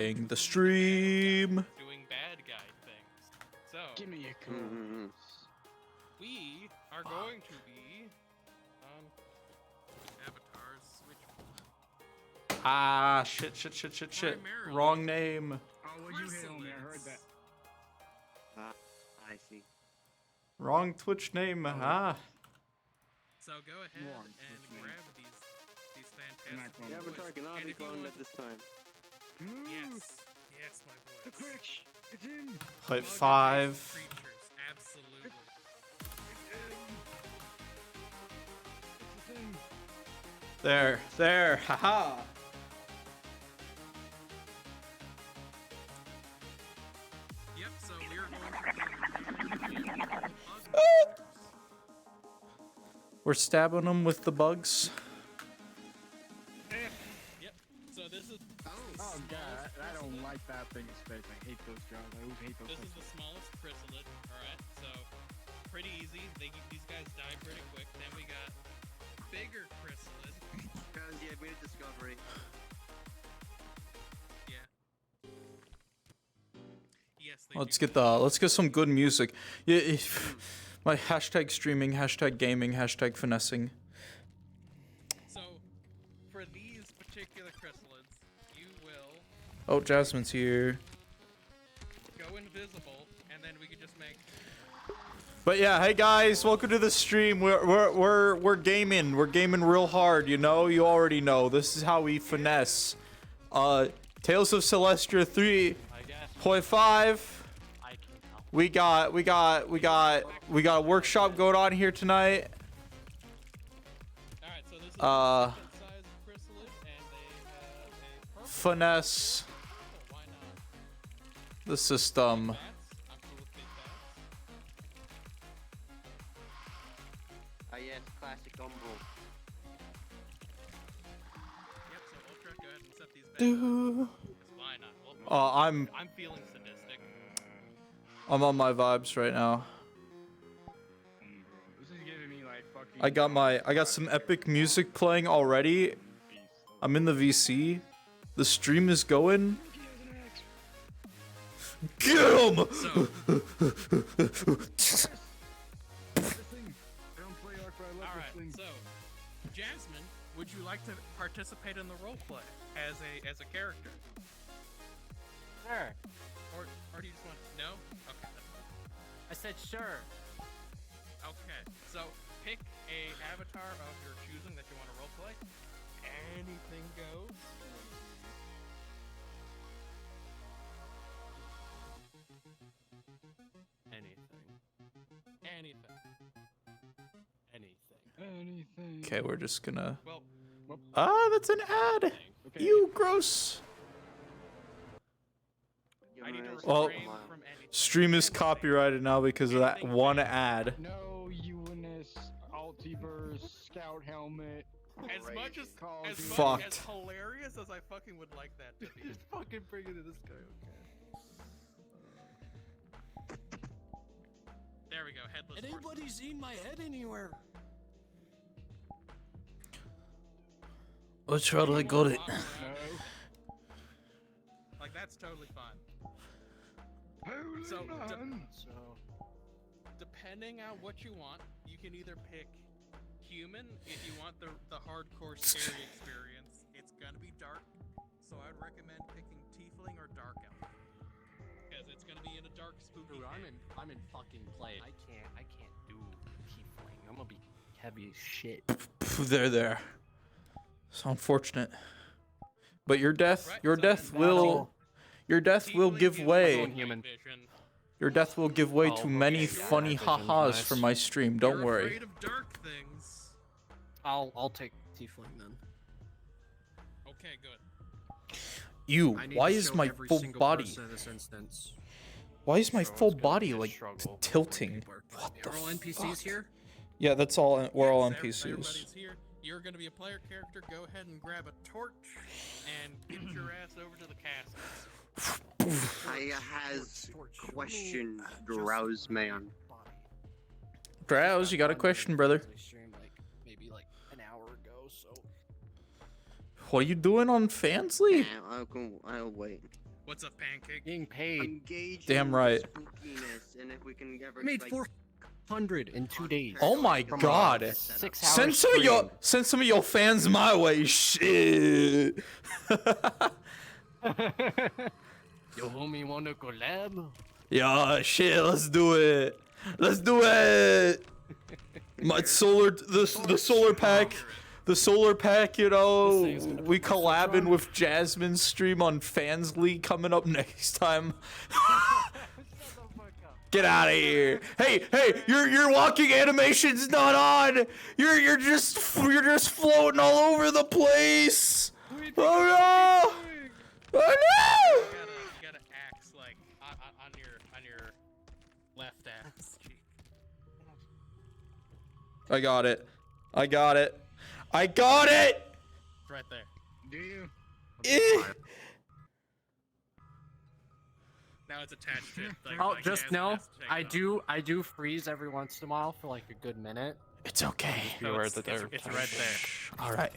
The stream. Doing bad guy things. So Give me a cool. we are going to be avatars. Which Ah, shit. Primarily. Wrong name. Oh, would you hit on me? I heard that. I see. Wrong Twitch name. Ah. So go ahead Wrong and Twitch name. grab these fantastic. Not The wrong. avatar cannot And be if you cloned want- at this time. Yes, my The boys. Twitch. It's in. Plate Bug-adjacent 5. Creatures, absolutely. It's the thing. There. Haha. Yep. So we're going to be We're stabbing them with the bugs. Yep. So this is Oh god, I don't like that thing in space. I hate those jobs. I always hate those. this is the smallest chrysalid. All right. So pretty easy. These guys die pretty quick. Then we got bigger chrysalid. Guys, yeah, made a discovery. Yeah. Yes. Let's get some good music. Yeah, my hashtag streaming, hashtag gaming, hashtag finessing. So for these particular chrysalids, you will Oh, Jasmine's here. go invisible, and then we can just make. But yeah, hey guys, welcome to the stream. We're gaming. We're gaming real hard, you know? You already know. This is how we finesse. Tales of Celestria 3.5. We got a workshop going on here tonight. All right. So this is Uh, a size chrysalid, and they have a purple. Finesse Why not? the system. Bats. I'm cool with big bats. Ah, yes, classic Umbral. Yep. So Ultra, go ahead and set these back. Dude. Why not? Well, I'm I'm feeling sadistic. on my vibes right now. This is giving me like fucking. I got some epic music playing already. I'm in the VC. The stream is going. Get him! So all right. So Jasmine, would you like to participate in the role play as a character, Sure. or do you just want no? Okay. That's fine. I said sure. Okay, so pick a avatar of your choosing that you want to roleplay. Anything goes. Anything. Anything. Okay, we're just gonna. Well, Ah, that's an ad. Okay. You gross. I need to Well, refrain from anything. Stream is copyrighted now because of that one ad. No UNS, Altiverse, Scout Helmet. As much as Fucked. hilarious as I fucking would like that to be. Just fucking bring it to this guy, okay? There we go. Headless horseman. Anybody seen my head anywhere? Which road I got it? Walk around. No. Like that's totally fine. Holy So, man. So, depending on what you want, you can either pick human if you want the hardcore scary experience. It's gonna be dark, so I'd recommend picking tiefling or dark elf because it's gonna be in a dark, spooky. Dude, thing. I'm in fucking play. I can't do tiefling. I'm gonna be heavy as shit. There. So unfortunate. But your death, Right, your so death then will, your death will Tiefling give is way. night Human. vision. Your death will give way Oh, to many okay. funny Yeah, ha-has nice. from my stream. Don't You're worry. Afraid of dark things. I'll take tiefling then. Okay, good. You. I need Why to is show my every full single body? person in this instance. Why is my So full it's gonna body be a like struggle tilting? before people What the Are all NPCs fuck? here? Yeah, that's all. We're all Yes, NPCs. Everybody's here. You're gonna be a player character. Go ahead and grab a torch and get your ass over to the castle. I has question Drowse man. Drowse, you got a question, brother? I streamed like maybe like an hour ago, so What are you doing on Fansly? I'll wait. What's up, Pancake? Getting paid. Engage Damn in right. spookiness, and if we can ever I made like, 400 in 2 days. Oh my From a god. 6 hour Send some of your fans my way. Shit. Yo, homie, wanna collab? Yeah, shit. Let's do it. Let's do it. My the solar pack. The solar pack, you know, This thing's gonna we put my foot collabing wrong. with Jasmine's stream on Fans League coming up next time. Get out of here! Hey, your walking animation's not on. You're just floating all over the place. Oh no! Oh no! You gotta axe like on your left ass cheek. I got it. I got it. I got it. It's right there. Do you? Eh. Now it's attached to it. Like, Oh, like just Jasmine know, has to take I it off. do freeze every once in a while for like a good minute. It's okay. No, Beware it's, that it's, they're it's tiny. right there. All right.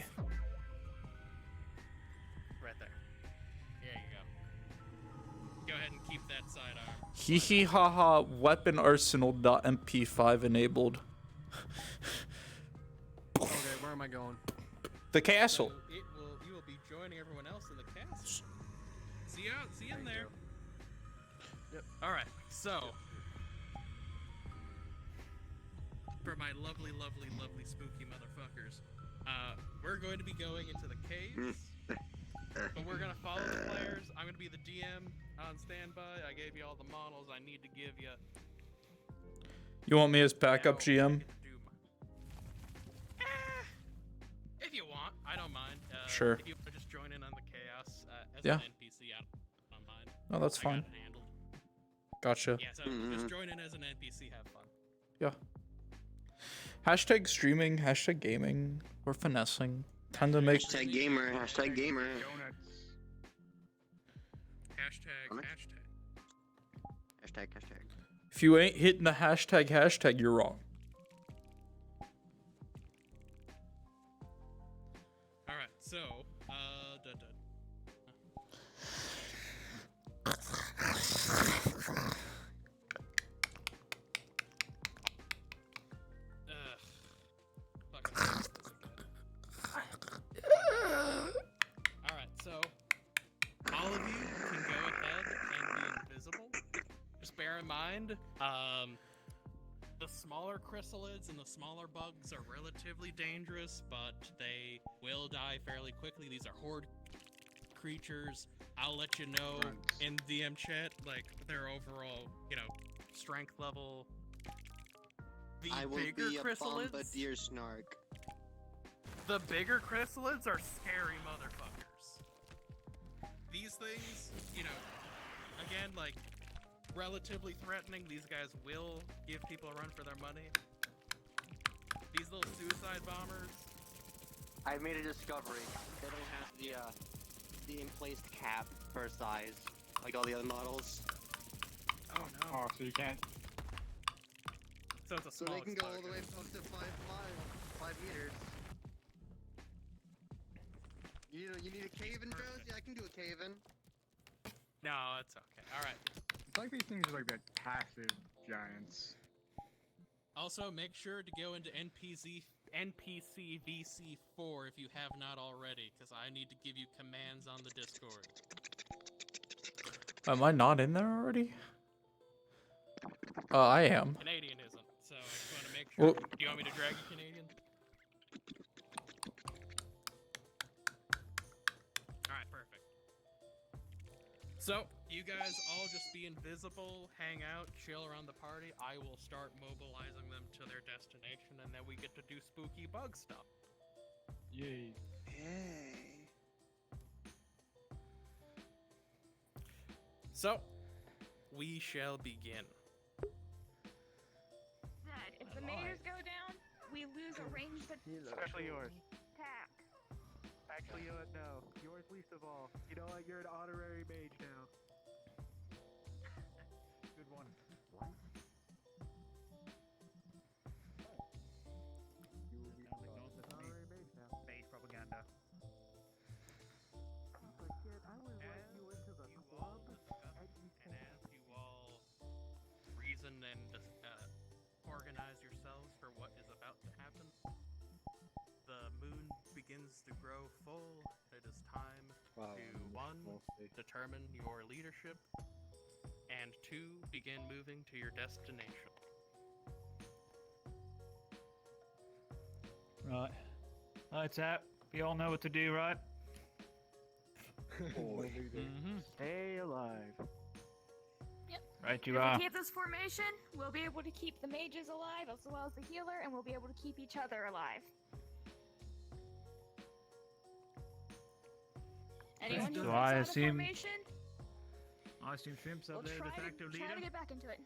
Right there. There you go. Go ahead and keep that side arm. Hee hee ha ha. Weapon arsenal.mp5 enabled. Okay, where am I going? The castle. So you will be joining everyone else in the castle. See you in there. Yep. All right. So, for my lovely, lovely, lovely spooky motherfuckers, we're going to be going into the caves. But we're gonna follow the players. I'm gonna be the DM on standby. I gave you all the models I need to give you. You want me as backup Now I GM? get to do if you want, I don't mind. Sure. If you want to just join in on the chaos as Yeah. an NPC, I don't mind. No, that's I got fine. it handled. Gotcha. Yeah, so just join in as an NPC, have fun. Yeah. Hashtag streaming, hashtag gaming, or finessing. Tend to make. hashtag gamer, hashtag gamer. Donuts. Hashtag, Honest? hashtag. Hashtag. If you ain't hitting the hashtag, you're wrong. All right, so fucking. All right, so all of you can go ahead and be invisible. Just bear in mind, the smaller chrysalids and the smaller bugs are relatively dangerous, but they will die fairly quickly. These are horde creatures. I'll let you know in DM chat, like, their overall, strength level. The I will bigger be a chrysalids, bombardier snark. the bigger chrysalids are scary motherfuckers. These things, again, like, relatively threatening. These guys will give people a run for their money. These little suicide bombers. I made a discovery. They don't have the in-placed cap per size, like all the other models. Oh no. Oh, so you can't. So it's a So small they can go all the explosion. way up to 5 meters. You need a cave in, Jones? Yeah, I can do a cave in. No, it's okay. All right. It's like these things are like the passive giants. Also, make sure to go into NPC VC4 if you have not already, because I need to give you commands on the Discord. Am I not in there already? I am. Canadian isn't, so I just want to make sure. Well- Do you want me to drag you, Canadian? Alright, perfect. So, you guys all just be invisible, hang out, chill around the party. I will start mobilizing them to their destination, and then we get to do spooky bug stuff. Yay. Yay. So, we shall begin. That if the natives go down, we lose a ranged Especially yours. attack. Actually, no. Yours least of all. You know what? You're an honorary mage now. Good one. You will be honorary mage now. Mage propaganda. But kid, I would like you into the club. to grow full. It is time to 1. Determine your leadership, and 2. Begin moving to your destination. Right. Lights out. You all know what to do, right? Stay alive. Right, you If are. we keep this formation, we'll be able to keep the mages alive as well as the healer, and we'll be able to keep each other alive. Anyone who So breaks I out of assume- formation, I assume Shrimp's we'll up there, de facto try leader. to get back into it.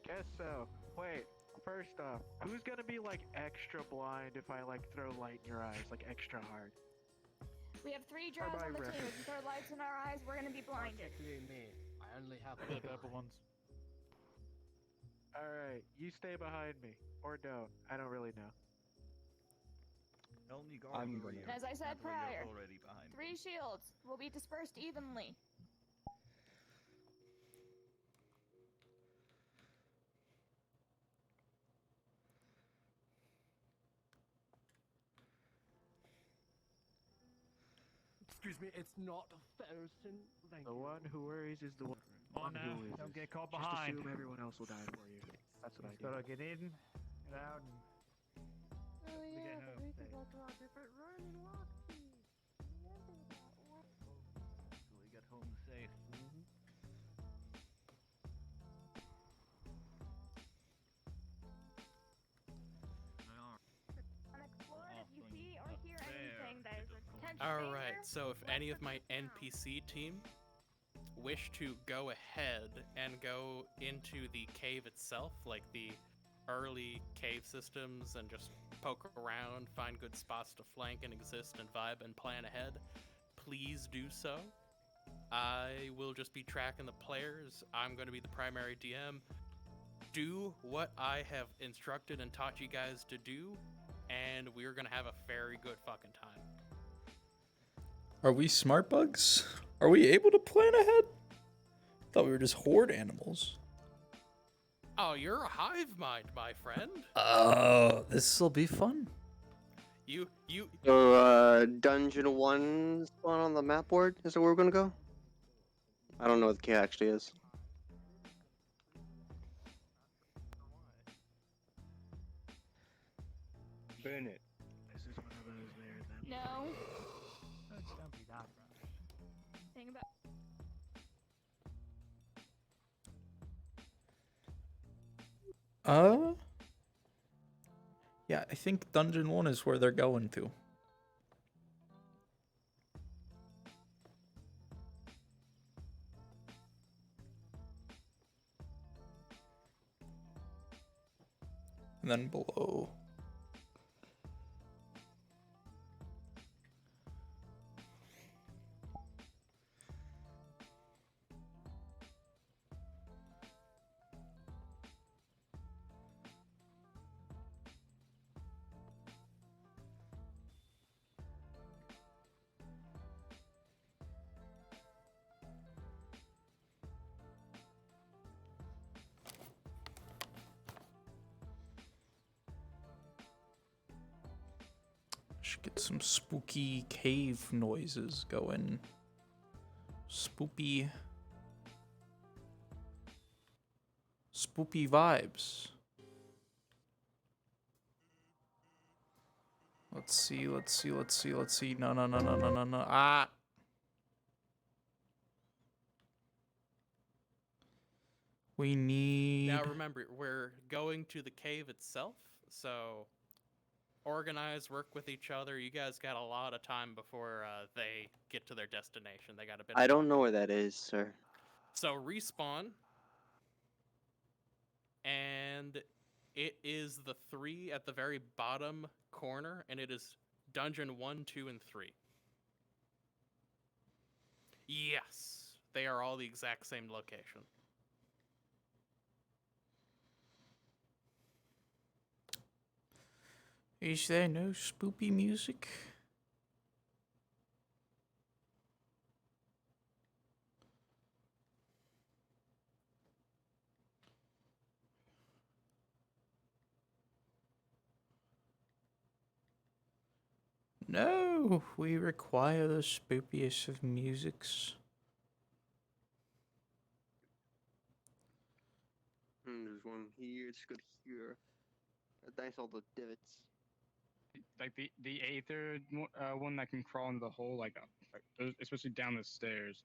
Guess so. Wait, first off, who's gonna be like extra blind if I like throw light in your eyes, like extra hard? We have 3 drows my on the team. record. If you throw lights in our eyes, we're gonna be blinded. Particularly me. I only have The purple ones. Alright, you stay behind me. Or don't. I don't really know. I'm gonna. And as I said prior, 3 shields will be dispersed evenly. Excuse me, it's not Ferguson. Thank The you. one who worries is the one Oh no, who loses. don't get caught Just behind. assume everyone else will die for you. That's what I Just do. gotta get in, get out, and Oh we get home safe. So we get home safe. Unexplored, if you Awesome. see or Up hear there. anything that is a potential Alright, danger, so if let any the of my group know. NPC team wish to go ahead and go into the cave itself, like the early cave systems, and just poke around, find good spots to flank and exist and vibe and plan ahead, please do so. I will just be tracking the players. I'm going to be the primary DM. Do what I have instructed and taught you guys to do, and we're going to have a very good fucking time. Are we smart bugs? Are we able to plan ahead? Thought we were just horde animals. Oh, you're a hive mind, my friend. Oh, this will be fun. You So, Dungeon 1 spawn on the map board? Is that where we're gonna go? I don't know what the key actually is. Burn it. This is one of those there then. No. Don't be that Thing about Yeah, I think Dungeon 1 is where they're going to. And then below. Should get some spooky cave noises going. Spoopy vibes. Let's see. No. Ah. We need... now remember, we're going to the cave itself, so organize, work with each other. You guys got a lot of time before they get to their destination. They got a bit. I don't know where that is, sir. So respawn, and it is the 3 at the very bottom corner, and it is dungeon 1, 2, and 3. Yes, they are all the exact same location. Is there no spoopy music? No, we require the spookiest of musics. There's one here. It's good here. Nice all the divots. Like the aether one that can crawl into the hole, like especially down the stairs.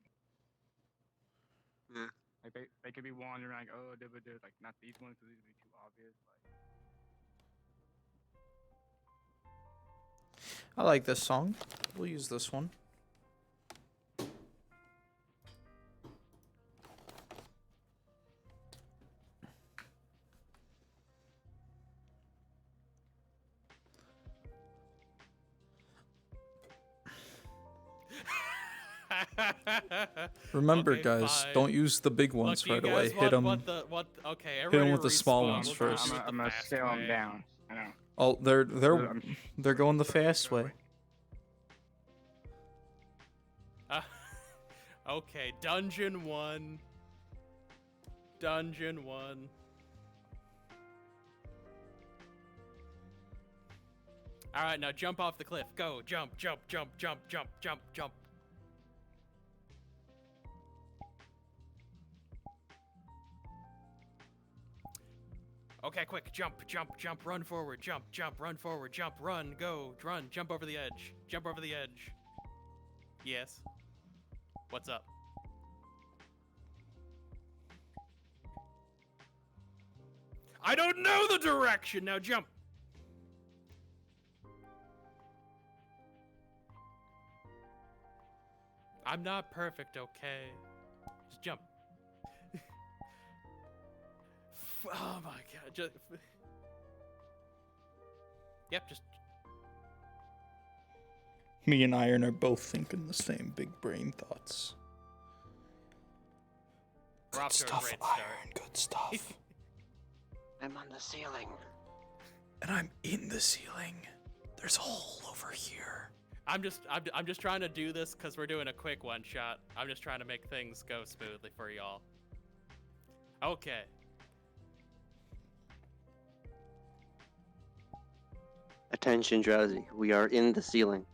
Yeah. Like they could be wandering like, oh, like not these ones because these would be too obvious. Like. I like this song. We'll use this one. Remember, Okay, guys, fine. don't use the big ones Look, do you right away. guys Hit them. Okay, him everybody with the small respawn. ones We'll do it first. the I'm gonna fast scale them way. down. I know. Oh, they're going the fast way. Okay, Dungeon 1. Dungeon 1. Alright, now jump off the cliff. Go. Jump, jump, jump, jump, jump, jump, jump. Okay, quick. Jump, jump, jump, run forward. Jump, jump, run forward. Jump, run, go, run. Jump over the edge. Jump over the edge. Yes. What's up? I don't know the direction. Now jump. I'm not perfect, okay? Just jump. Oh my god, just... Yep, just... Me and Iron are both thinking the same big brain thoughts. We're off Good to a stuff, great start. Iron. Good stuff. I'm on the ceiling. And I'm in the ceiling. There's a hole over here. I'm just trying to do this because we're doing a quick one shot. I'm just trying to make things go smoothly for y'all. Okay. Attention, Drowsy. We are in the ceiling.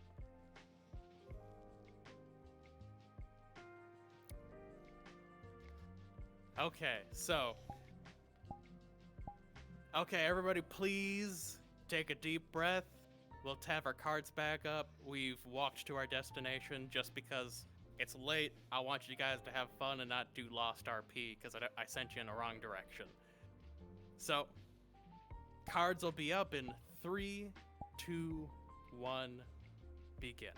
Okay, so. Okay, everybody, please take a deep breath. We'll have our cards back up. We've walked to our destination just because it's late. I want you guys to have fun and not do lost RP because I sent you in the wrong direction. So, cards will be up in 3, 2, 1, begin.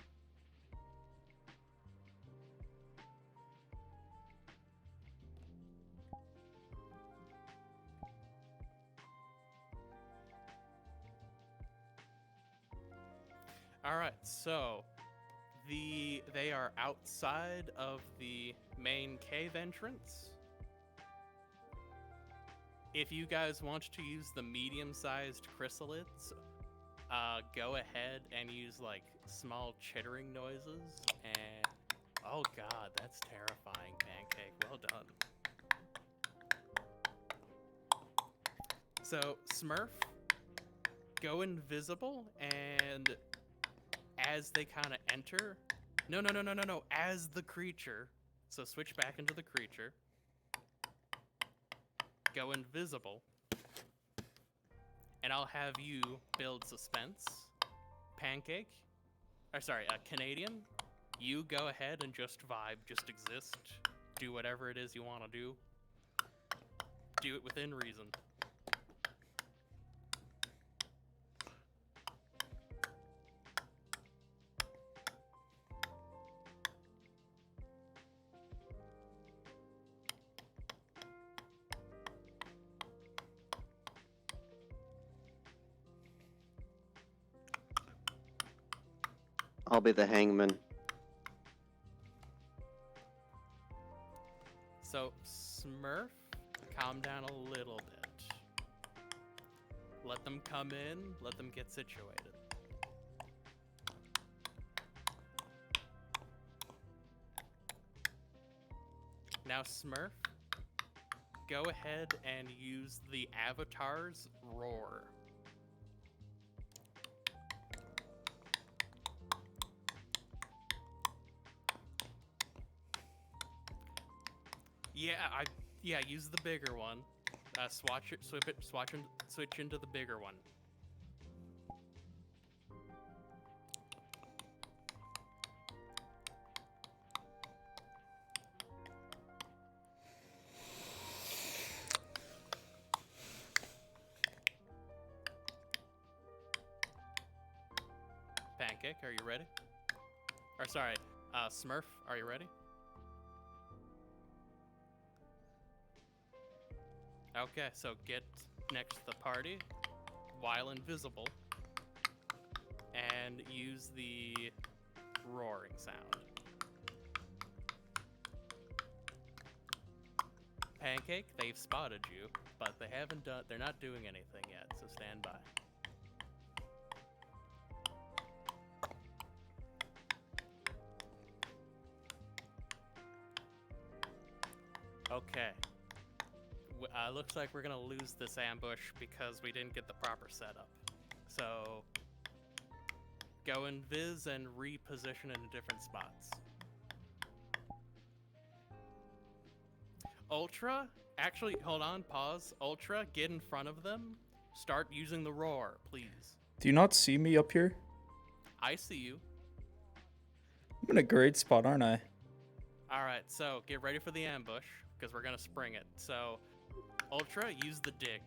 All right, so they are outside of the main cave entrance. If you guys want to use the medium-sized chrysalids, go ahead and use like small chittering noises. And oh god, that's terrifying, Pancake. Well done. So Smurf, go invisible, and as they kind of enter, no, as the creature. So switch back into the creature. Go invisible. And I'll have you build suspense. Pancake, or sorry, Canadian, you go ahead and just vibe, just exist. Do whatever it is you want to do. Do it within reason. I'll be the hangman. So, Smurf, calm down a little bit. Let them come in, let them get situated. Now, Smurf, go ahead and use the Avatar's Roar. Yeah, use the bigger one. Switch into the bigger one. Pancake, are you ready? Or sorry, Smurf, are you ready? Okay, so get next to the party while invisible and use the roaring sound. Pancake, they've spotted you, but they're not doing anything yet, so stand by. Okay. Looks like we're gonna lose this ambush because we didn't get the proper setup. So, go invis and reposition in different spots. Ultra, actually, hold on, pause. Ultra, get in front of them. Start using the roar, please. Do you not see me up here? I see you. I'm in a great spot, aren't I? Alright, so get ready for the ambush, because we're gonna spring it. So, Ultra, use the dig.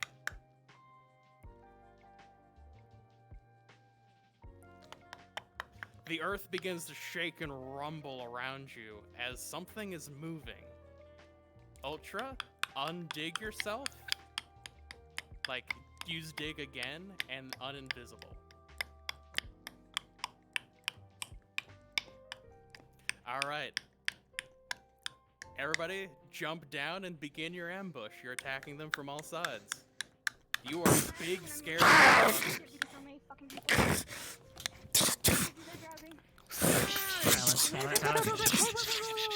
The earth begins to shake and rumble around you as something is moving. Ultra, undig yourself. Like, use dig again and uninvisible. Alright. Everybody, jump down and begin your ambush. You're attacking them from all sides. You are big, scary monsters.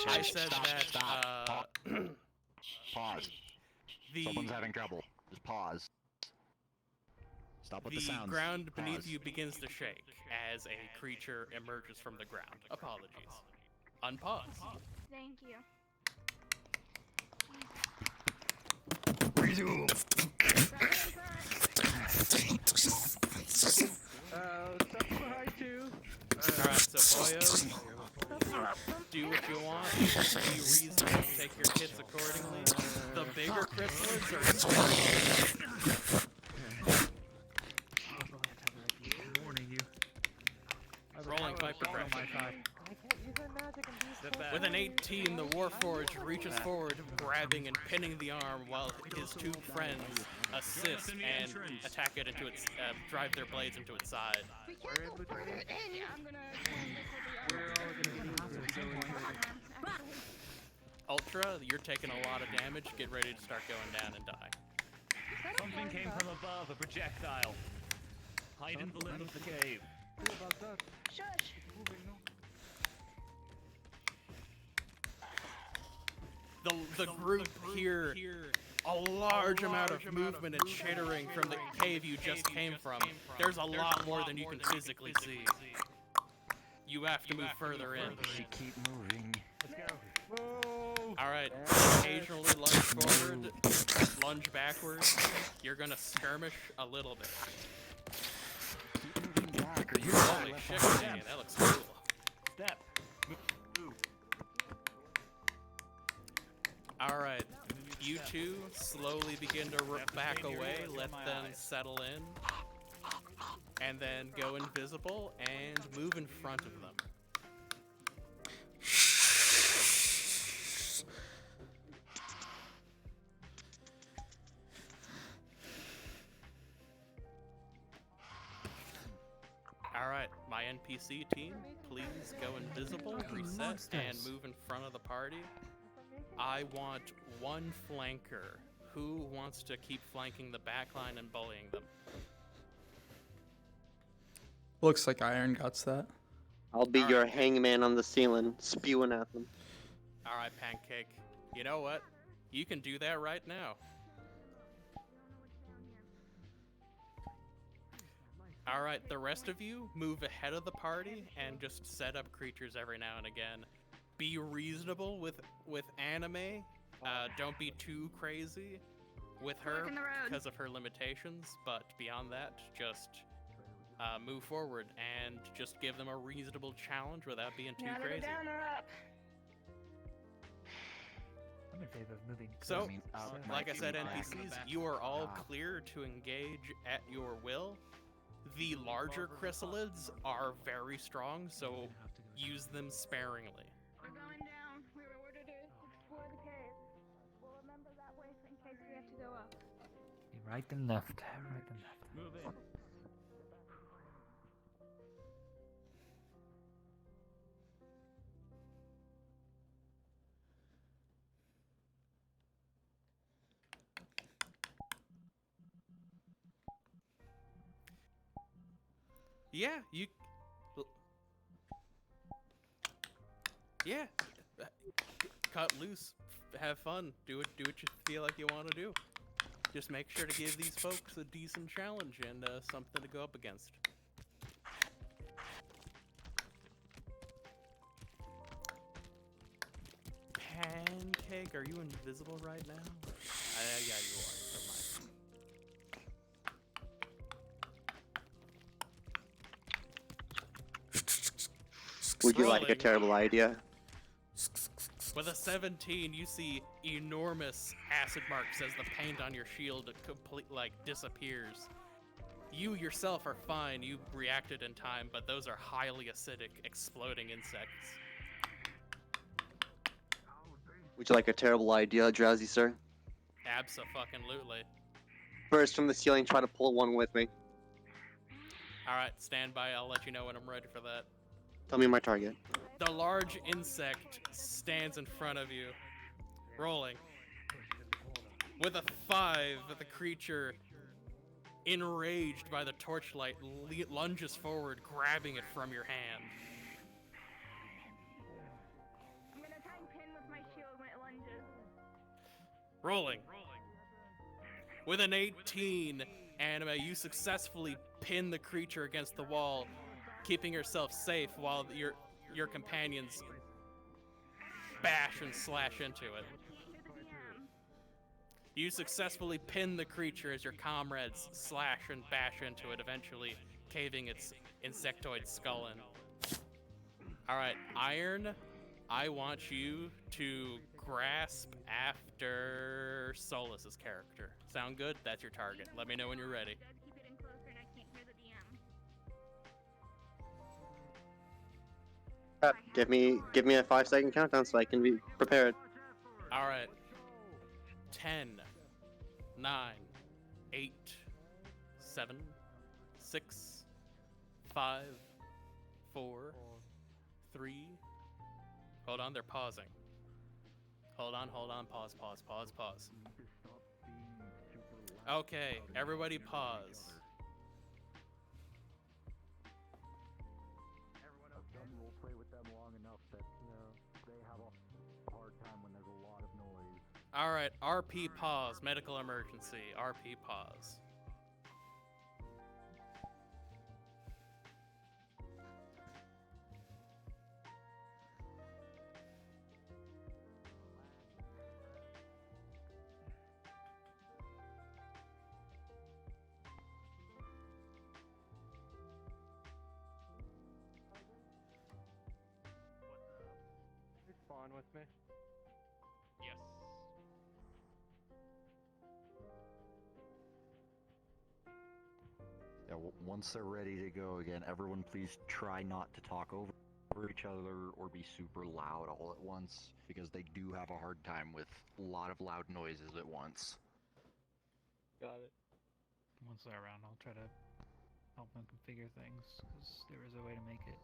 I said that, Pause. Someone's having trouble. Just pause. Stop with the sounds. The ground beneath Pause. you begins to shake as a creature emerges from the ground. Apologies. Unpause. Thank you. Resume. Hi too. Alright, so boyos, do what you want. Be reasonable, take your hits accordingly. The bigger chrysalids are rolling fight progression. With an 18, the Warforged reaches forward, grabbing and pinning the arm while his two friends assist and attack it into its, drive their blades into its side. We can't go further in. I'm gonna. Ultra, you're taking a lot of damage. Get ready to start going down and die. Something came from above, a projectile. Hide in the lip of the cave. Shush. The group hear a large amount of movement and chittering from the cave you just came from. There's a lot more than you can physically see. You have to move further in. Keep moving. Let's go. Alright, occasionally lunge forward, lunge backwards. You're gonna skirmish a little bit. Keep moving back or you Holy shit, man, that looks cool. Step. Alright, you two slowly begin to back away, let them settle in, and then go invisible and move in front of them. Alright, my NPC team, please go invisible, reset, and move in front of the party. I want one flanker. Who wants to keep flanking the backline and bullying them? Looks like Iron Guts that. I'll be your hangman on the ceiling, spewing at them. Alright, Pancake. You know what? You can do that right now. Alright, the rest of you move ahead of the party and just set up creatures every now and again. Be reasonable with anime. Don't be too crazy with her Fork in the road. because of her limitations, but beyond that, just move forward and just give them a reasonable challenge without being too Now they're crazy. down or up. I'm in favor of moving. So, I mean, like I said, back. NPCs, you are all Ah. clear to engage at your will. The larger chrysalids are very strong, so use them sparingly. We're going down. We were ordered to explore the cave. We'll remember that way in case we have to go up. Right and left. Right and left. Move in. Yeah, you. Yeah, cut loose, have fun, do what you feel like you want to do. Just make sure to give these folks a decent challenge and something to go up against. Pancake, are you invisible right now? Yeah, you are. Never mind. Would you like a Rolling. terrible idea? With a 17, you see enormous acid marks as the paint on your shield disappears. You yourself are fine, you reacted in time, but those are highly acidic, exploding insects. Would you like a terrible idea, Drowsy sir? Abso-fucking-lutely. Burst from the ceiling, try to pull one with me. Alright, stand by, I'll let you know when I'm ready for that. Tell me my target. The large insect stands in front of you, rolling. With a 5, the creature, enraged by the torchlight, lunges forward, grabbing it from your hand. I'm gonna try and pin with my shield when it lunges. Rolling. With an 18, Anime, you successfully pin the creature against the wall, keeping yourself safe while your companions bash and slash into it. You successfully pin the creature as your comrades slash and bash into it, eventually caving its insectoid skull in. Alright, Iron, I want you to grasp after Solus's character. Sound good? That's your target. Let me know when you're ready. It does keep getting closer and I can't hear the DM. Give me a 5-second countdown so I can be prepared. Alright. 10, 9, 8, 7, 6, 5, 4, 3. Hold on, they're pausing. Hold on, pause. Okay, everybody pause. Done roleplay with them long enough that, they have a hard time when there's a lot of noise. Alright, RP pause, medical emergency, RP pause. Spawn with me. Yes. Yeah, once they're ready to go again, everyone please try not to talk over each other or be super loud all at once, because they do have a hard time with a lot of loud noises at once. Got it. Once they're around, I'll try to help them configure things, because there is a way to make it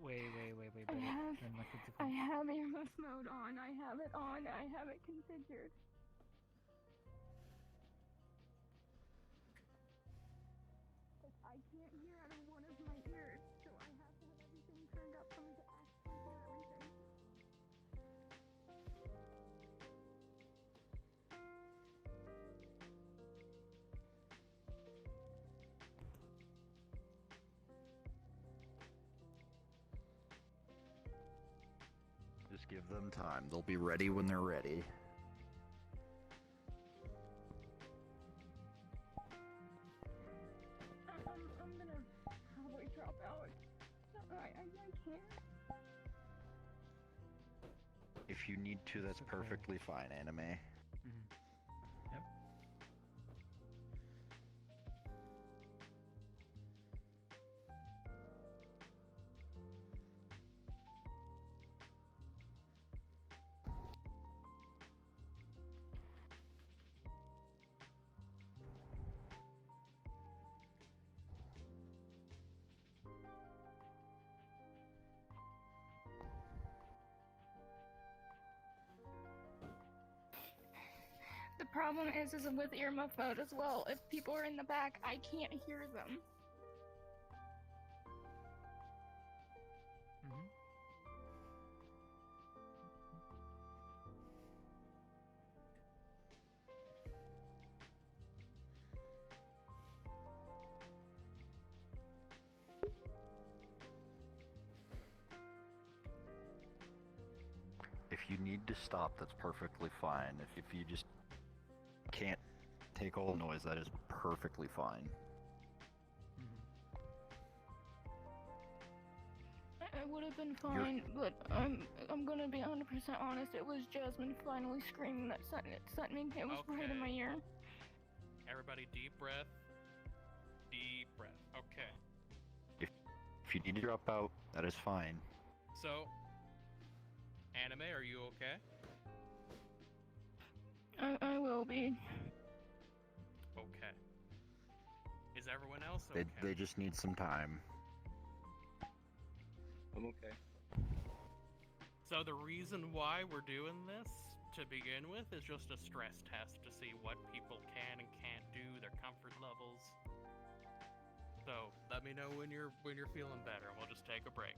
way better than like the I default. have earmuffs mode on. I have it on. I have it configured. But I can't hear out of one of my ears, so I have to have everything turned up for me to actually hear everything. Just Give them time. They'll be ready when they're ready. I'm gonna probably drop out. I can't. If you need to, that's It's okay. perfectly fine, Anime. Yep. The problem is with earmuff mode as well. If people are in the back, I can't hear them. Mm-hmm. If you need to stop, that's perfectly fine. If you just can't take all the noise, that is perfectly fine. I would have been fine, but I'm gonna be 100% honest. It was Jasmine finally screaming that sent me. It was right in my Okay. ear. Everybody, deep breath. Deep breath. Okay. If you need to drop out, that is fine. So, Anime, are you okay? I will be. Okay. Is everyone else They, okay? they just need some time. I'm okay. So the reason why we're doing this to begin with is just a stress test to see what people can and can't do, their comfort levels. So let me know when you're feeling better, and we'll just take a break.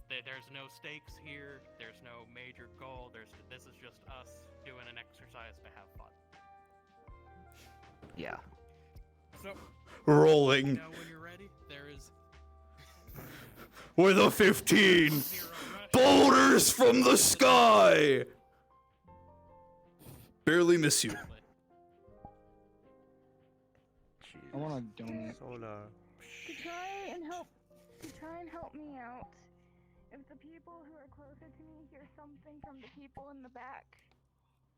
There's no stakes here. There's no major goal. This is just us doing an exercise to have fun. Yeah. So Rolling now when you're ready, there is with a 15. 0 rush. Boulders from the sky. Barely miss you. I want a donut. Solar. To try and help me out. If the people who are closer to me hear something from the people in the back,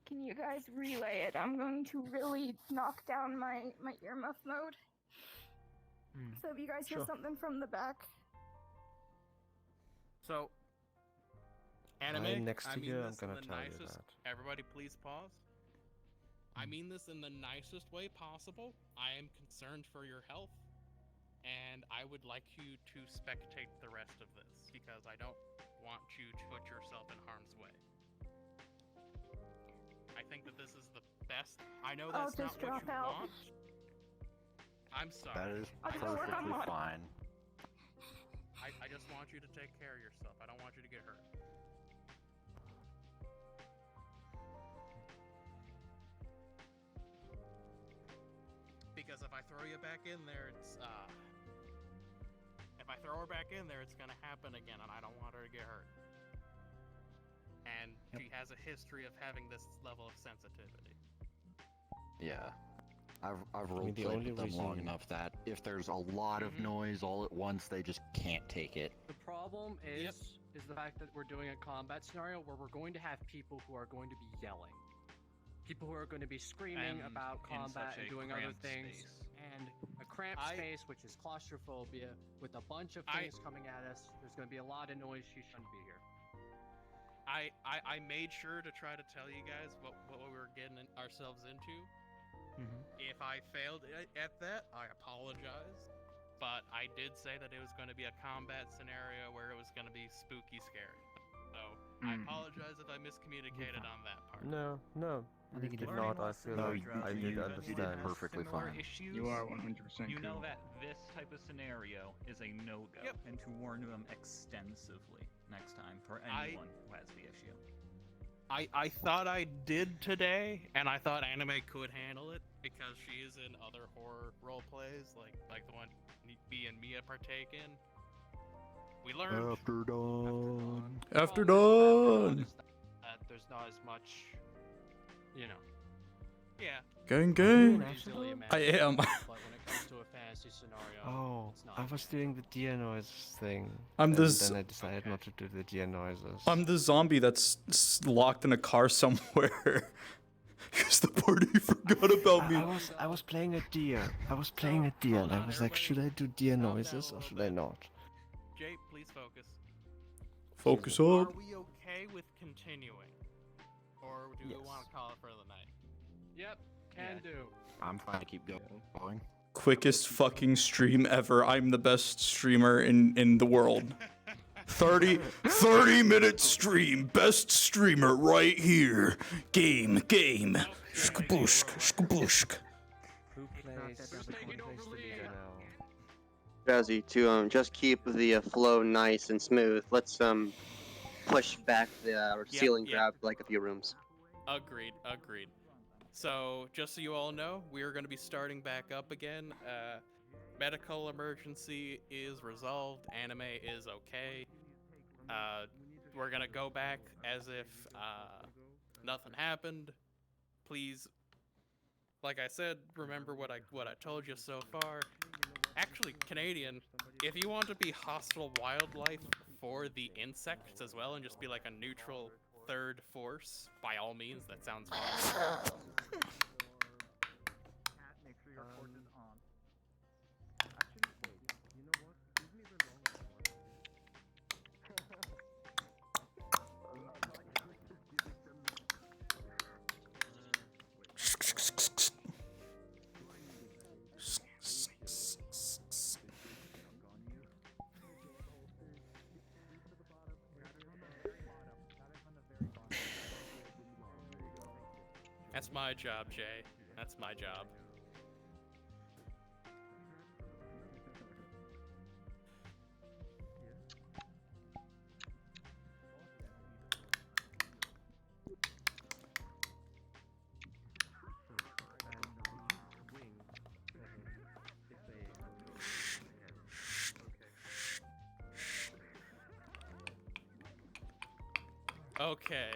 can you guys relay it? I'm going to really knock down my earmuff mode. So if you guys hear Sure. something from the back, So, Anime, I'm next I to mean you, I'm this in gonna the tell you nicest. that. Everybody, please pause. I mean this in the nicest way possible. I am concerned for your health, and I would like you to spectate the rest of this because I don't want you to put yourself in harm's way. I think that this is the best. I know I'll that's not just what drop you out. want. I'm sorry. That is I'll go work on perfectly mod. fine. I just want you to take care of yourself. I don't want you to get hurt. Because if I throw you back in there, if I throw her back in there, it's gonna happen again, and I don't want her to get hurt. And she has a history of having this level of sensitivity. Yeah. I've mean, the roleplayed only with them long reason- enough that if there's a lot of noise all at once, they just can't take it. The problem is the fact that we're doing a combat scenario where we're going to have people who are going to be yelling. People who are going to be screaming And about in combat such and a doing other cramped things. space. And a cramped space, which is claustrophobia, with a bunch of things coming at us. There's going to be a lot of noise. She shouldn't be here. I made sure to try to tell you guys what we were getting ourselves into. If I failed at that, I apologize. But I did say that it was going to be a combat scenario where it was going to be spooky scary. So I apologize if I miscommunicated on that part. No, I think you you did did not. fine. I feel No, like I you did did understand. perfectly Similar fine. Issues, You are 100% You know cool. that this type of scenario is a no-go, Yep. and to warn them extensively next time for anyone who has the issue. I thought I did today, and I thought Anime could handle it because she is in other horror role plays, like the one me and Mia partake in. We learned. After dawn. After Problem is, dawn. there's not as much, you know. Yeah. Gang, gang. Easily I imagined, am. But when it comes to a fantasy scenario, Oh, it's not. I was doing the deer noises thing. I'm and this- then I decided not to do the deer noises. I'm the zombie that's locked in a car somewhere. Because the party forgot about me. I was playing a deer. I was playing a deer, and I was like, should I do deer noises or should I not? Jay, please focus. Focus Are up. we okay with continuing? Or do we want to call it for the night? Yep, can do. I'm fine to keep going. Quickest fucking stream ever. I'm the best streamer in the world. 30-minute stream. Best streamer right here. Game. Shkabooshk. Who plays the leader now? Jazzy, to just keep the flow nice and smooth, let's push back the ceiling grab like a few rooms. Agreed. So, just so you all know, we are going to be starting back up again. Medical emergency is resolved. Anime is okay. We're going to go back as if nothing happened. Please, like I said, remember what I told you so far. Actually, Canadian, if you want to be hostile wildlife for the insects as well and just be like a neutral third force, by all means, that sounds fine. Make sure your port is on. Actually, wait. You know what? Give me the wrong one. That's my job, Jay. That's my job. Okay.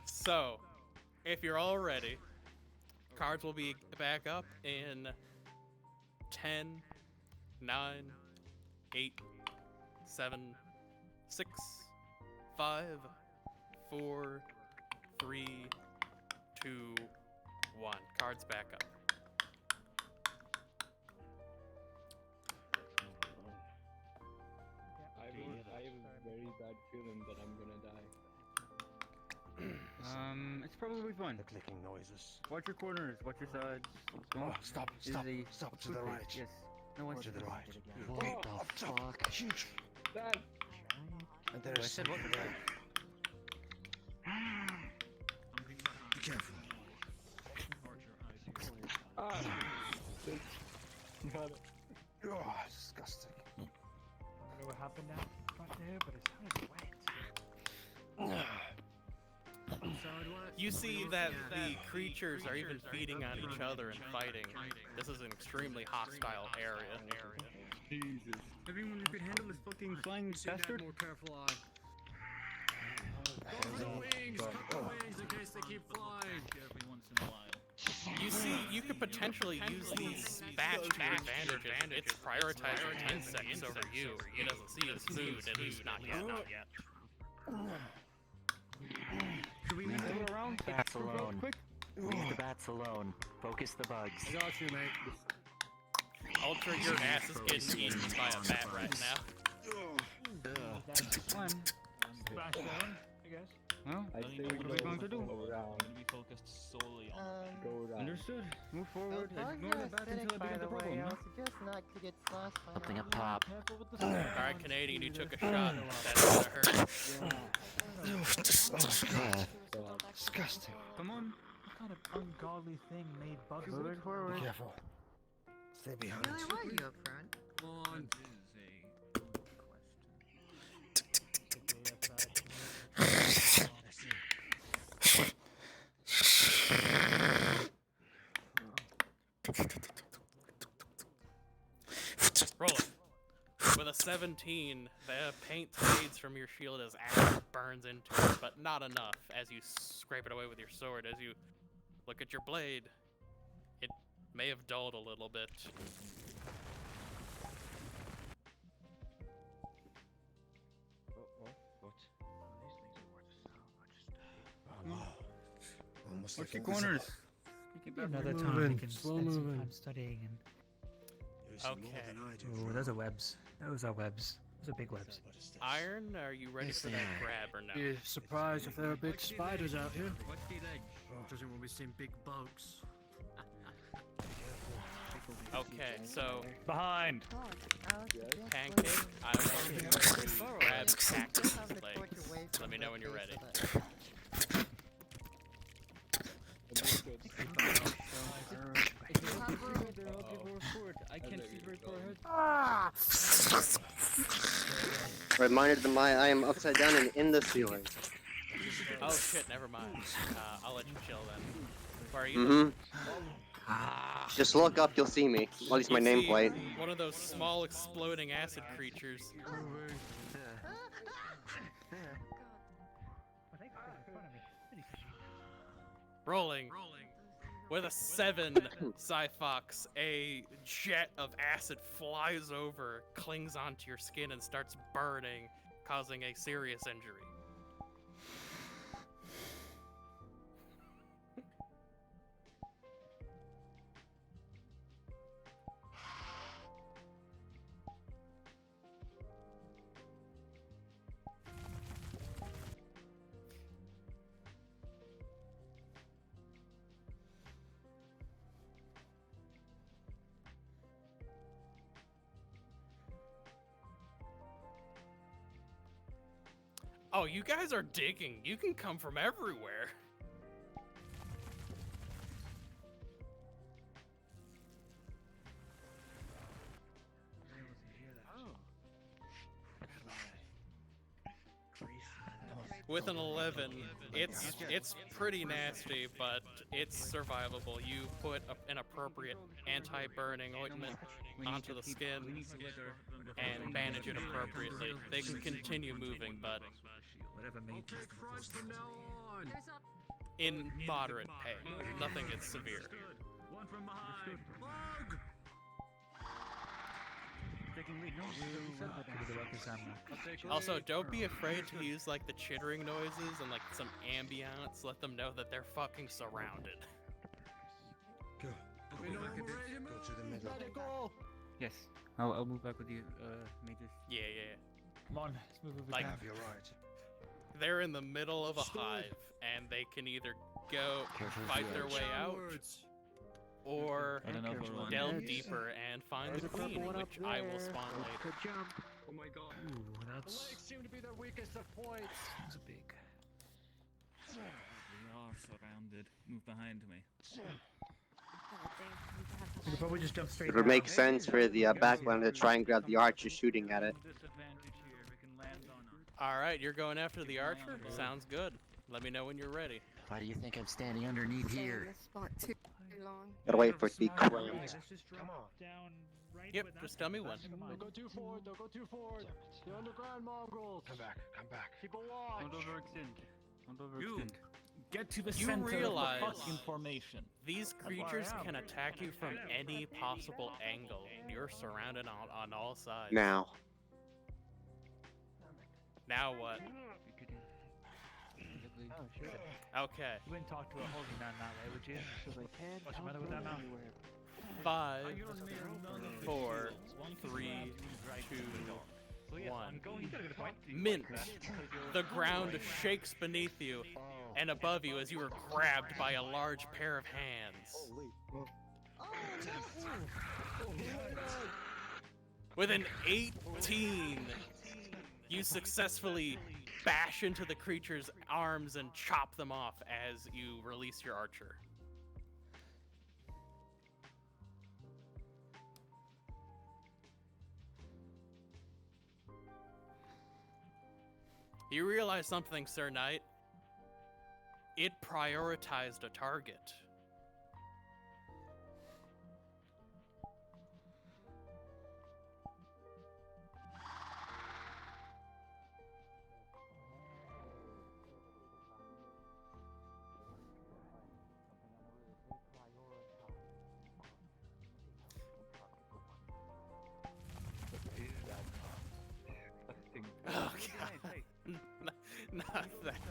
So, if you're all ready, cards will be back up in 10, 9, 8, 7, 6, 5, 4, 3, 2, 1. Cards back up. I have a very bad feeling that I'm gonna die. It's probably fun. The clicking noises. Watch your corners, watch your sides. Don't Stop to the right. Yes. No one To the right. Oh, What the fuck? Huge. That. And there's I said what? something there. Be careful. Got it. Oh, disgusting. I don't know what happened out front there, but it sounded wet. You see that the creatures are even feeding on each other and fighting. This is an extremely hostile area. Jesus. Everyone who could handle this fucking flying bastard. More careful eye. Cut the wings in case they keep flying. Every once in a while. You see, you could potentially use these bats to your advantage. It's prioritizing insects over you. It doesn't see his food, at least not yet. Should we leave them around? Bats alone. Quick. Leave the bats alone. Focus the bugs. I got you, mate. Ultra, your ass is getting eaten by a bat right now. That's the plan. Splash down, I guess. Well, I what say are we going to do? Go I'm around. gonna be focused solely on Go around. Understood. Move forward. Ignore the back until I begin the problem. Huh? suggest not to get slashed by Something up top. Careful with the Alright, Canadian, you took a shot. That's gonna hurt. Disgusting. Come on. What kind of ungodly thing made bugs? Moving forward. Be careful. Stay behind. Really, why are you up front? Come on. Roll it. With a 17. The paint fades from your shield as acid burns into it, but not enough as you scrape it away with your sword. As you look at your blade, it may have dulled a little bit. Almost Watch like your corners. You can another time. You can spend some time studying and. Okay. Oh, those are webs. Those are webs. Those are big webs. Iron, are you ready for that grab or no? Be surprised if there are big spiders out here. Watch the ledge. Doesn't want me seeing big bugs. Okay, so Behind. Pancake, I want you to grab Cactus's legs. Let me know when you're ready. I can't see very far ahead. Reminded them I am upside down and in the ceiling. Oh shit, never mind. I'll let you chill then. Where are you? Just look up, you'll see me. At least my You see nameplate. one of those small exploding acid creatures. Rolling. With a 7, Cyfox, a jet of acid flies over, clings onto your skin, and starts burning, causing a serious injury. Oh, you guys are digging. You can come from everywhere. With an 11, it's pretty nasty, but it's survivable. You put an appropriate anti-burning ointment onto the skin and bandage it appropriately. They can continue moving, but in moderate pain. Nothing gets severe. One from behind. Bug! Also, don't be afraid to use like the chittering noises and like some ambiance. Let them know that they're fucking surrounded. Go. Go to the middle. Yes. I'll move back with you, Mages. Yeah. Come on, let's move over Like, there. You're right. they're in the middle of a hive, and they can either go fight their way out, or I don't know if we're on delve edge. deeper and find the queen, which I will spawn later. Oh my god. Ooh, that's seem to be their weakest of points. big. We are surrounded. Move behind me. We could probably just jump straight It would down. make sense for the backline to try and grab the archer shooting at it. Disadvantage here. We can land on her. All right, you're going after the archer? Sounds good. Let me know when you're ready. Why do you think I'm standing underneath here? Gotta wait for it to be cramped. Let's just drop down right Yep, where that- just tell me when. Don't go too forward, don't go too forward. The underground mongrels. Come back. Keep a watch. Don't overextend. Don't overextend. Get to the You center realize of the fucking formation. these creatures can attack you from any possible angle. You're surrounded on all sides. Now. Now what? Oh, shit. Okay. You wouldn't talk to a holy man that way, would you? What's the matter with that mouth? 5, 4, 3, 2, 1. Mint. The ground shakes beneath you and above you as you are grabbed by a large pair of hands. With an 18, you successfully bash into the creature's arms and chop them off as you release your archer. You realize something, Sir Knight? It prioritized a target. Not that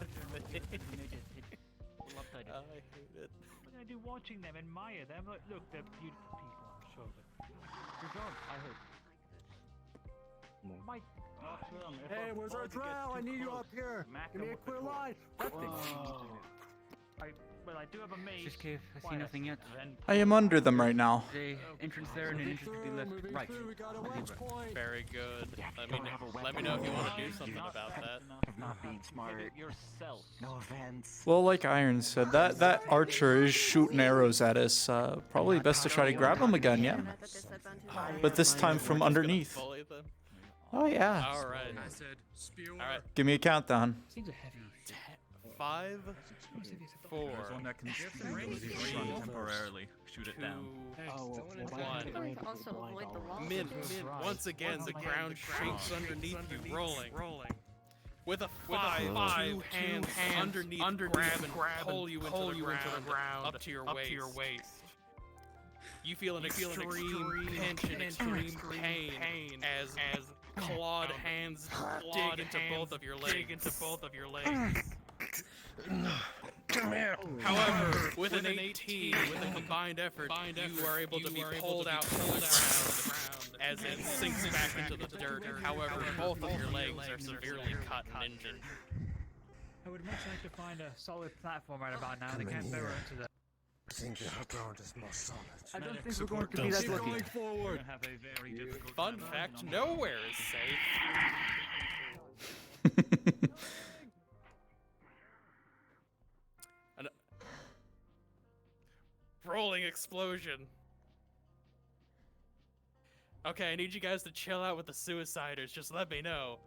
thing. Lopsided. I hate it. What can I do watching them, admire them? Like, look, they're beautiful people, I'm sure. Good job, I hope. My... Hey, where's our drow? I need you up here. Give me a clear line. Well, I do have a maze. Just cave. I see nothing yet. I am under them right now. The entrance there and an entrance to the left. Right. Very good. Let me know if you want to do something about that. Not being smart. Yourself. No offense. Well, like Iron said, that archer is shooting arrows at us. Probably best to try to grab him again, yeah? But this time from underneath. Oh, yeah. Alright. Alright. Give me a countdown. Seems a heavy. 5, 4, There's one that can temporarily shoot it down. 1. Also avoid the wall. Mid. Once again, the ground shakes underneath you, rolling. With a 5, two hands underneath grab and pull you into the ground, up to your waist. You feel an extreme pinch and extreme pain as clawed hands dig into both of your legs. However, with an 18, with a combined effort, you are able to be pulled out from the ground as it sinks back into the dirt. However, both of your legs are severely cut and injured. I would much like to find a solid platform right about now. They can't burrow into the... I think your ground is more solid. I don't think we're going to be that lucky. Going forward. Have a very difficult Fun fact, nowhere is safe. Rolling explosion. Okay, I need you guys to chill out with the suiciders. Just let me know.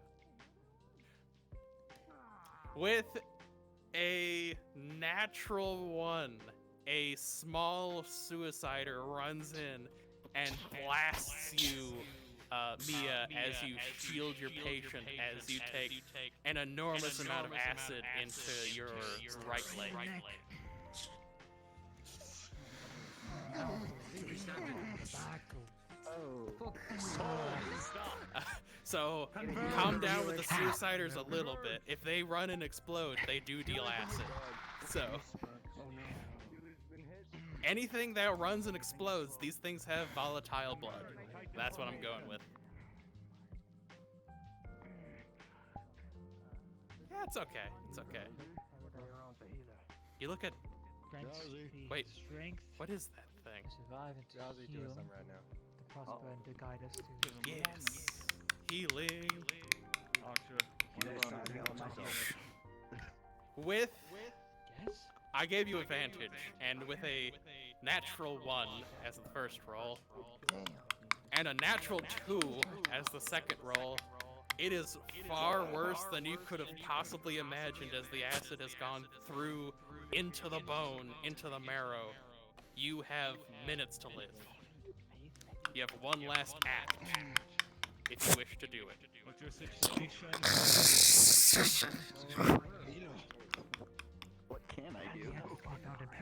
With a natural 1, a small suicider runs in and blasts you, Mia, as you shield your patient, as you take an enormous amount of acid into your right leg. So, calm down with the suiciders a little bit. If they run and explode, they do deal acid. So, anything that runs and explodes, these things have volatile blood. That's what I'm going with. Yeah, it's okay. It's okay. You look at... Wait, what is that thing? Survive and to heal, doing something right now. to prosper and to guide us to... Yes. Healing. With... Yes? I gave you advantage, and with a natural 1 as the first roll, and a natural 2 as the second roll, it is far worse than you could have possibly imagined as the acid has gone through into the bone, into the marrow. You have minutes to live. You have one last act, if you wish to do it. What can I do?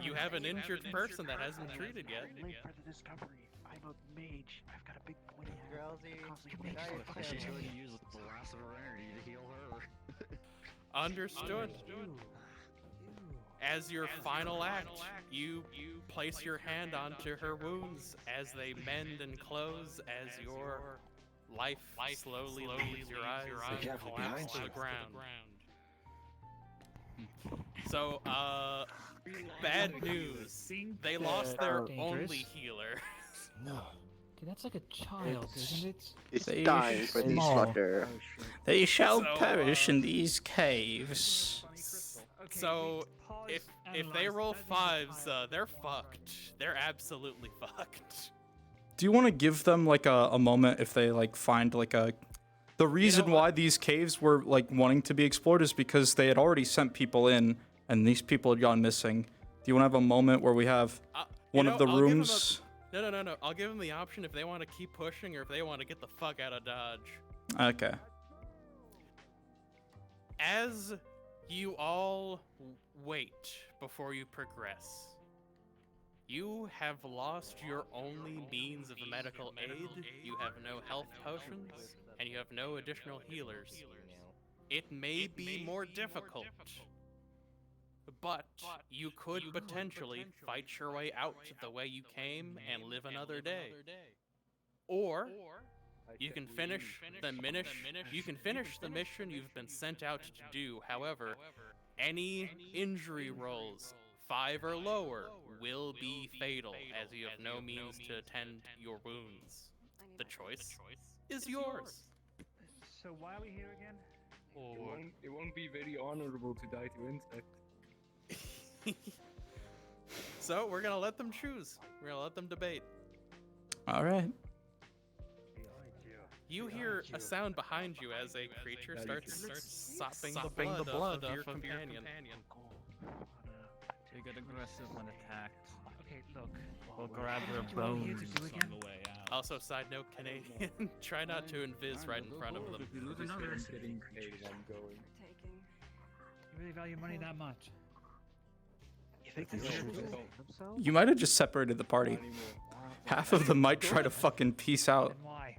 You have an injured person that hasn't treated yet. Late for the discovery. I'm a mage. I've got a big pointy I should try to use the last of her energy to heal her. Understood. As your final act, you place your hand onto her wounds as they mend and close, as your life slowly leaves your eyes and collapse to the ground. So, bad news. They lost their only healer. No. Okay, that's like a child, isn't it? It's They time for the small. slaughter. They shall So, perish in these caves. So, if they roll 5s, they're fucked. They're absolutely fucked. Do you want to give them like a moment if they like find like a... The reason why these caves were like wanting to be explored is because they had already sent people in and these people had gone missing. Do you want to have a moment where we have one of the I'll give 'em rooms? No. I'll give them the option if they want to keep pushing or if they want to get the fuck out of Dodge. Okay. As you all wait before you progress, you have lost your only means of medical aid. You have no health potions, and you have no additional healers. It may be more difficult, but you could potentially fight your way out the way you came and live another day. Or you can finish the mission you've been sent out to do. However, any injury rolls 5 or lower will be fatal, as you have no means to tend your wounds. The choice is yours. So why are we here again? It won't be very honorable to die to insects. So we're gonna let them choose. We're gonna let them debate. All right. You hear a sound behind you as a creature starts sopping the blood of your companion. They get aggressive when attacked. Okay, look. We'll grab their What are we here to bones do again? on the way out. Also, side note, Canadian, try not to invis right in front of them. You really value money that much? You might have just separated the party. Half of them might try to fucking peace out. And why?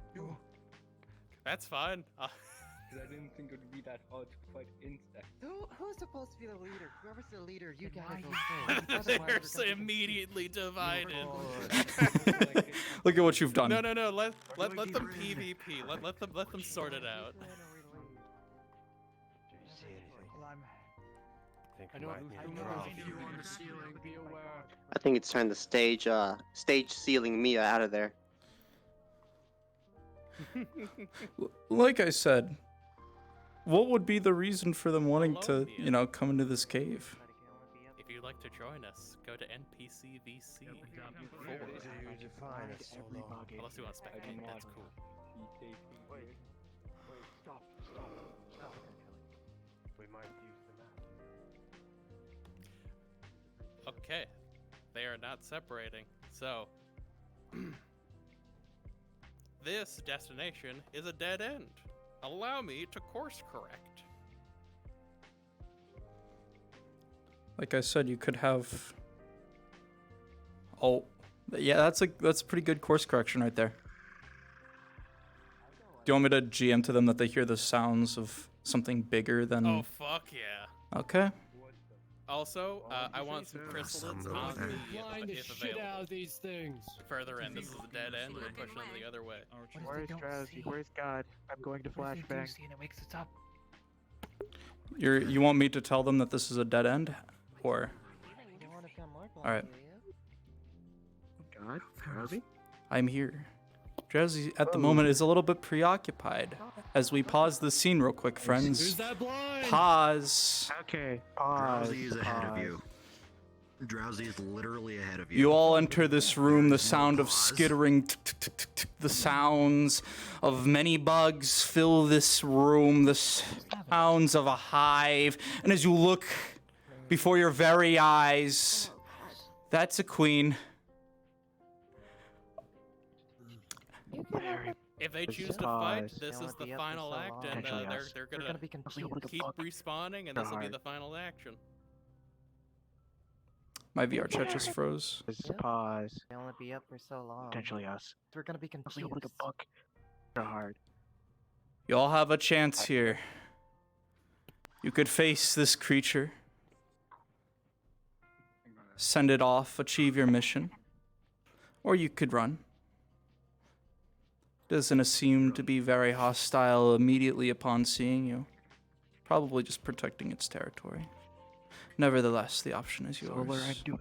That's fine. Because I didn't think it would be that hard to fight insects. Who's supposed to be the leader? Whoever's the leader, you gotta go first. They're so immediately divided. Look at what you've done. No. Let them PvP. Let them sort it out. I know you on the ceiling. Be aware. I think it's time to stage ceiling Mia out of there. Like I said, what would be the reason for them wanting to, you know, come into this cave? If you'd like to join us, go to NPCVC. Unless you want to spectate, that's cool. Wait, stop. We might use the map. Okay, they are not separating. So, this destination is a dead end. Allow me to course correct. Like I said, you could have. Oh, yeah, that's a pretty good course correction right there. Do you want me to GM to them that they hear the sounds of something bigger than? Oh fuck yeah. Okay. Also, I want some chrysalids on me if available. Out of these things. Further end. This is a dead end. We're pushing them the other way. Where's Drowsy? Where's God? I'm going to flashbang. And it wakes us up. You want me to tell them that this is a dead end, or? All right. God, Drowsy? I'm here. Drowsy at the moment is a little bit preoccupied. As we pause the scene real quick, friends. Who's that blind? Pause. Okay, pause. Drowsy is ahead of you. Drowsy is literally ahead of you. You all enter this room, the sound of skittering, the sounds of many bugs fill this room, the sounds of a hive. And as you look before your very eyes, that's a queen. If they choose to fight, this is the final act, and they're gonna keep respawning, and this will be the final action. My VR chat just froze. Pause. They only be up for so long. Potentially us. We're gonna be confused. Look at the book. So hard. You all have a chance here. You could face this creature, send it off, achieve your mission, or you could run. Doesn't seem to be very hostile immediately upon seeing you. Probably just protecting its territory. Nevertheless, the option is yours. Solar, I'm doing.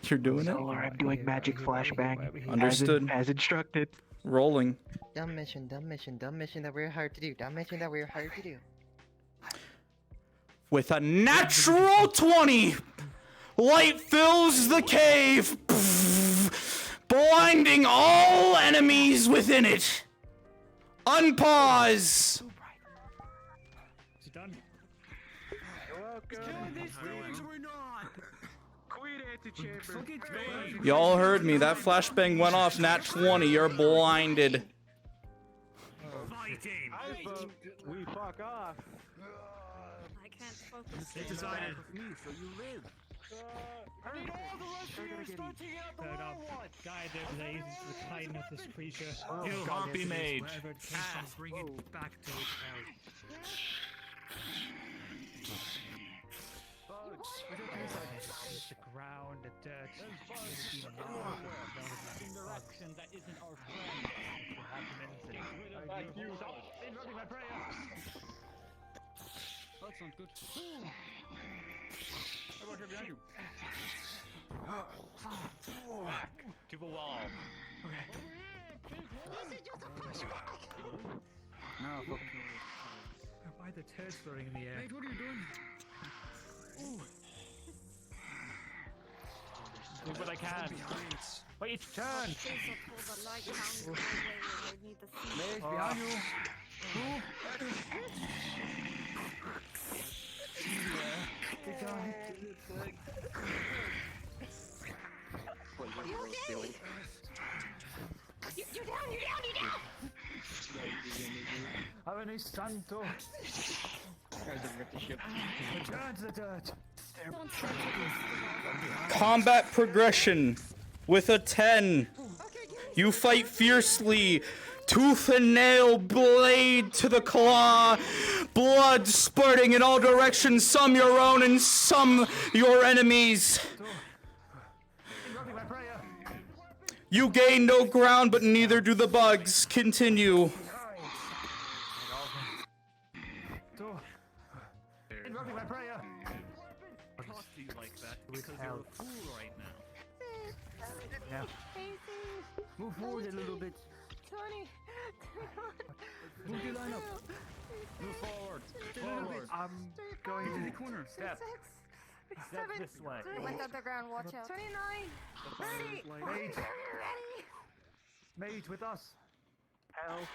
You're doing it? Solar, I'm doing magic flashbang. Understood. As instructed. Rolling. Dumb mission that we're hard to do. Dumb mission that we're hard to do. With a natural 20, light fills the cave, blinding all enemies within it. Unpause. Is it done? Y'all heard me. That flashbang went off. Nat 20. You're blinded. We fuck off. I can't focus. They decided me, so you live. I need all the rest of you starting out the low one. Guide their blaze into the titan of this creature. Kill Harpy Mage. Wherever it came from, bring it back to its house. The ground, the dirt. Direction that isn't our friend. Thank you. Stop interrupting my prayer. That sounds good. How about here behind you? To the wall. No, fuck. Why are the turds floating in the air? Mate, what are you doing? Do what I can. Wait, it's turn. Mate, behind you. You're down! Aveni Santo. Return to the dirt. Combat progression with a 10. You fight fiercely, tooth and nail, blade to the claw, blood spurting in all directions, some your own and some your enemies. You gain no ground, but neither do the bugs. Continue. Interrupting my prayer. Talk to you like that because you're a fool right now. Move forward a little bit. 20. Move your line up. Move forward. Forward. I'm going Into to the corner. Step. Step this way. Went on the ground, watch out. 29. 30. Mate. Mate, with us. Help.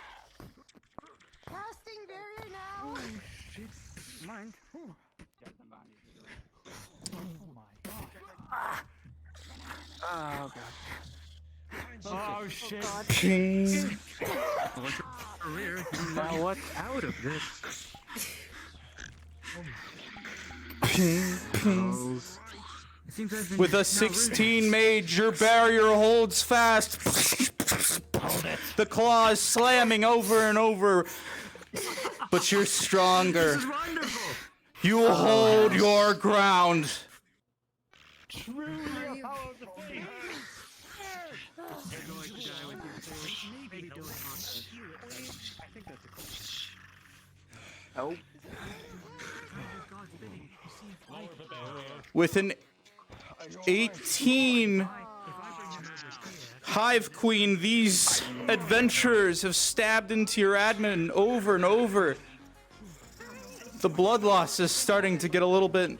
Casting barrier now. Shit. Mind. Oh my god. Oh god. Oh shit. Ping. Now what's out of this? Ping, ping. With a 16 mage, your barrier holds fast. The claws slamming over and over, but you're stronger. You hold your ground. Oh. With an 18 Hive Queen, these adventurers have stabbed into your admin over and over. The blood loss is starting to get a little bit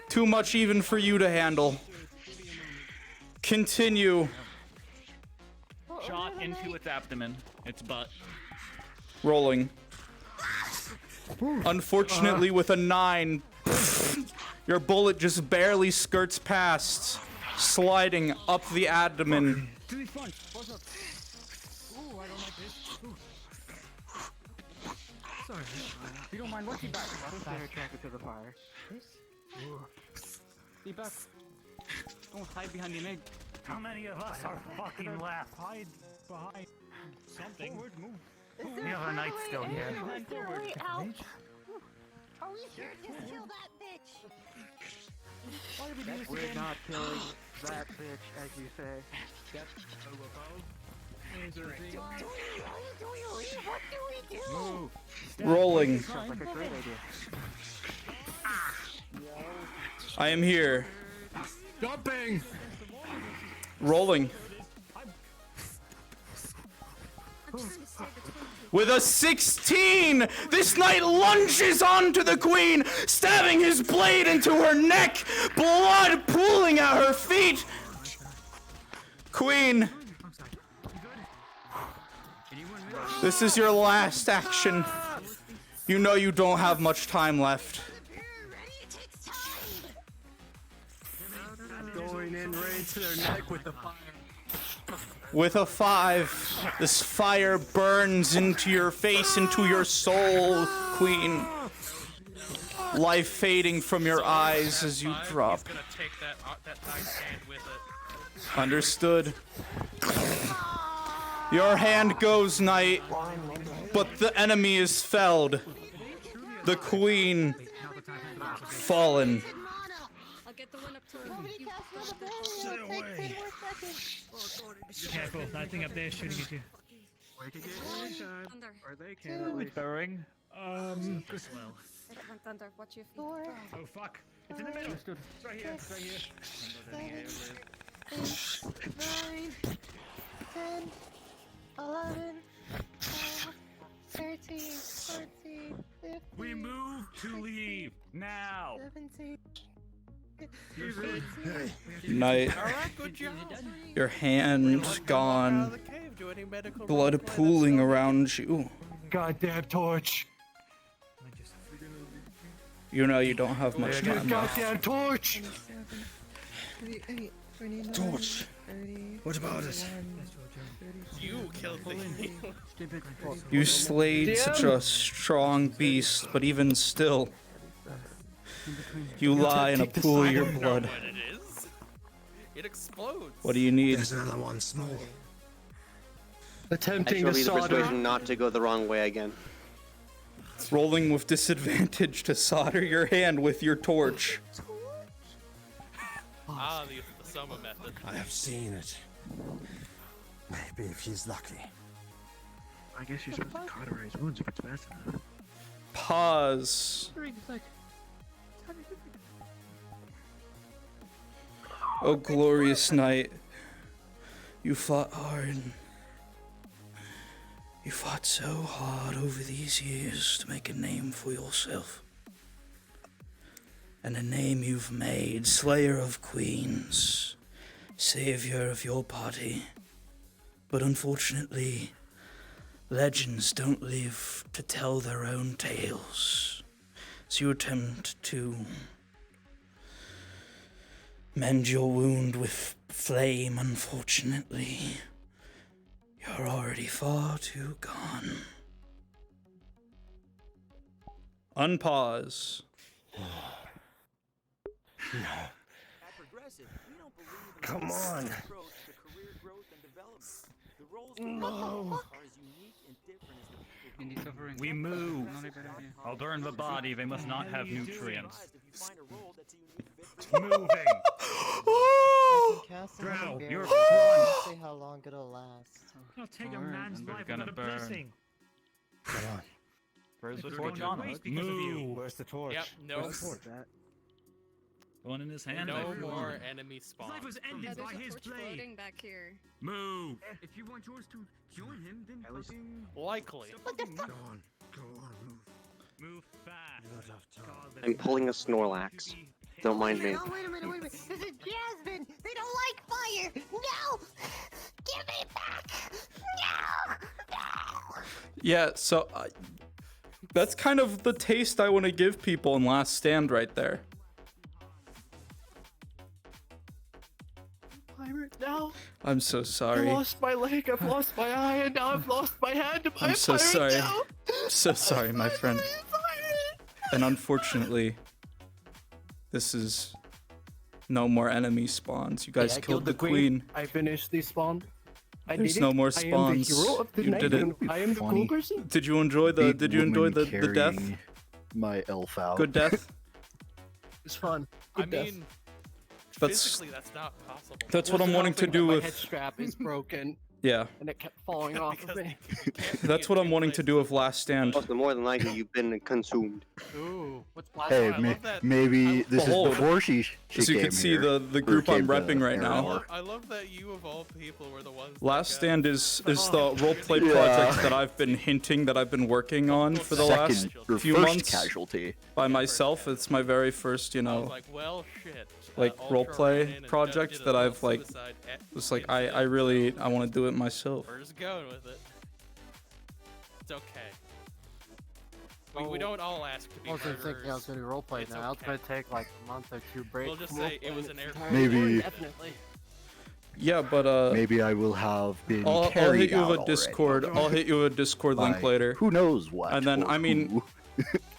too much even for you to handle. Continue. Shot into its abdomen. Its butt. Rolling. Unfortunately, with a 9, your bullet just barely skirts past, sliding up the abdomen. To the front. What's up? Ooh, I don't like this. Ooh. Sorry. You don't mind watching back. They're attracted to the fire. Stay back. Don't hide behind the egg. How many of us are fucking left? Hide behind something. Forward, move. We have a knight still here. Is there a way out? Are we here to kill that bitch? Why did we do this We're again? not killing that bitch, as you say. Step over above. Is there a thing? What do we do? Move. Rolling. Sounds like a great idea. I am here. Jumping. Rolling. With a 16, this knight lunges onto the queen, stabbing his blade into her neck, blood pooling at her feet. Queen, this is your last action. You know you don't have much time left. Going in right to their neck with the fire. With a 5, this fire burns into your face, into your soul, Queen. Life fading from your eyes as you drop. He's gonna take that dice hand with it. Understood. Your hand goes, knight, but the enemy is felled. the queen fallen. I'll get the one up to Stay away. Careful, that thing up there is shooting at you. Thunder. Or they can't wait. Throwing. Just well. It went thunder. Watch your feet. Oh fuck! It's in the middle. It's right here. It's right here. 9, 10, 11, 12, 13, 14, 15. We move to leave now. 17. Night. All right, good job. Your hand gone. Blood pooling around you. Goddamn torch. You know you don't have much time left. Goddamn torch. 38, 29, Torch. 30, What about it? You killed the You slayed such a strong beast, but even still, you lie in a pool of your blood. What it is? It explodes. What do you need? There's another one small. I Attempting shall to be the solder. persuasion not to go the wrong way again. Rolling with disadvantage to solder your hand with your torch. Ah, the Soma method. I have seen it. Maybe if he's lucky. I guess you're supposed to cauterize wounds if it's fast enough. Pause. Oh, glorious night. You fought hard. You fought so hard over these years to make a name for yourself. And a name you've made, Slayer of Queens, Savior of your party. But unfortunately, legends don't live to tell their own tales. So you attempt to mend your wound with flame, unfortunately. You're already far too gone. Unpause. Come on. No. We move. I'll burn the body. They must not have nutrients. Moving. Drow, you're See how long it'll last. I'll take a man's life gonna without a burn. blessing. Come on. Where's the It's torch going on to it? waste because of you. Move. Where's the torch? Yep, no, Where's the torch? One in his hand. no everyone. more enemy spawn. His life was ended There's by a his torch blade. floating back here. Move. If you want yours to join him, then fucking... Likely. Go on. Go on. Move. Move fast. You don't have time. I'm pulling a Snorlax. Don't mind me. Oh, wait a minute, wait a minute. This is Jasmine. They don't like fire. No. Give me back. No. No. Yeah, so that's kind of the taste I want to give people in Last Stand right there. Pirate now. I'm so sorry. I lost my leg, I've lost my eye, and now I've lost my hand. I'm so sorry. I'm so sorry, my friend. And unfortunately, this is no more enemy spawns. You guys I killed the queen. I finished the spawn. I There's did no it. more I am the spawns. hero of the You night. did it. I am the cool person. Did you enjoy the? Did you enjoy the death? My elf out. Good death. It's fun. I Good death. mean, That's physically that's not possible. that's what I'm Wasn't wanting to helping do that my with. head strap is broken, Yeah, and it kept falling off of Because me. that's what I'm wanting to do with Last Stand. Also, more than likely, you've been consumed. Ooh, what's Hey, I love that- maybe this Behold, is before she As you came can see, here. the group I'm came to repping right I now. love, I love that you of all people were the ones. Last that Stand is the roleplay Yeah. project that I've been hinting that I've been working on for the last Second or few first months casualty. by myself. It's my very first, I was know, like, well, shit. like Ultra ran in roleplay and project did a that little I've like suicide was like I really I want to do it myself. We're just going with it. It's okay. We don't all ask to be I was thinking I was murderers. gonna do roleplay It's now. It's okay. gonna take like a month or two break. We'll just from say it roleplaying was an air entirely. Maybe- Definitely. Yeah, but Maybe I will have been I'll carried hit you out with a already Discord. I'll hit you with a Discord link by later. Who knows what? And then or I mean, who.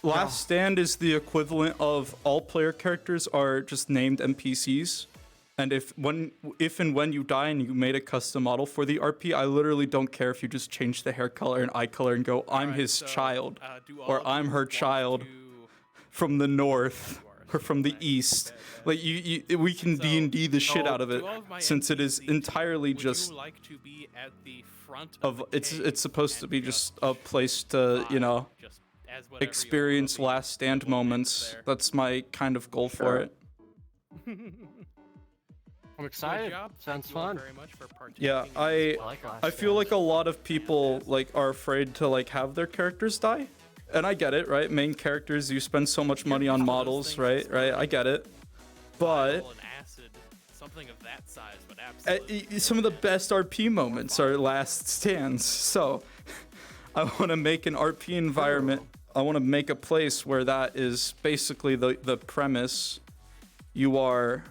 Last Stand is the equivalent of all player characters are just named NPCs. And if and when you die and you made a custom model for the RP, I literally don't care if you just change the hair color and eye color and go, I'm Alright, his so, child. do all or of I'm you her want child to- from the north or from the east. Like we can D&D the shit out of it, To all of my since it is NPCs, entirely would just you like to be at the front of the it's cave supposed to and be just a place to, you know, just as whatever you experience last stand moments. That's my kind of goal for it. I'm excited. job. Sounds Thank you all fun. very much for Yeah, participating in this I feel like a lot of people like are afraid to like have their characters die. And I get it, right? Main characters, you spend so much money on models, right? I get it. But An acid, something of that size, but absolutely. some of the best RP moments are last stands. So I want to make an RP environment. I want to make a place where that is basically the premise. You are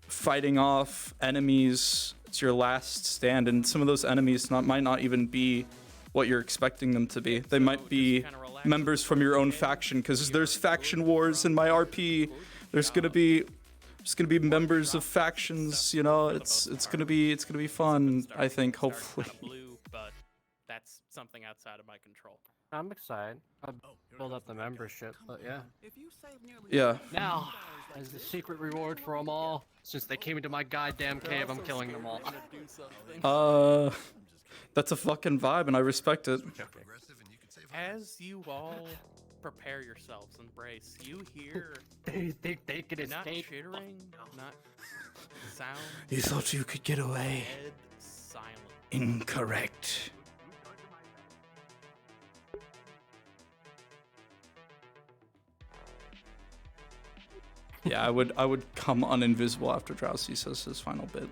fighting off enemies. It's your last stand, and some of those enemies might not even be what you're expecting them to be. They might be members from your own faction, because there's faction wars in my RP. There's gonna be members of factions. You know, it's gonna be fun. I think, hopefully. Blue, but that's something outside of my control. I'm excited. I'll build up the membership, but yeah. Yeah. Now, as the secret reward for them all, since they came into my goddamn cave, I'm killing them all. That's a fucking vibe, and I respect it. As you all prepare yourselves and brace, you hear they can not escape. chittering, not sound. You thought you could get away? Dead silent. Incorrect. Yeah, I would come uninvisible after Drowsy says his final bit.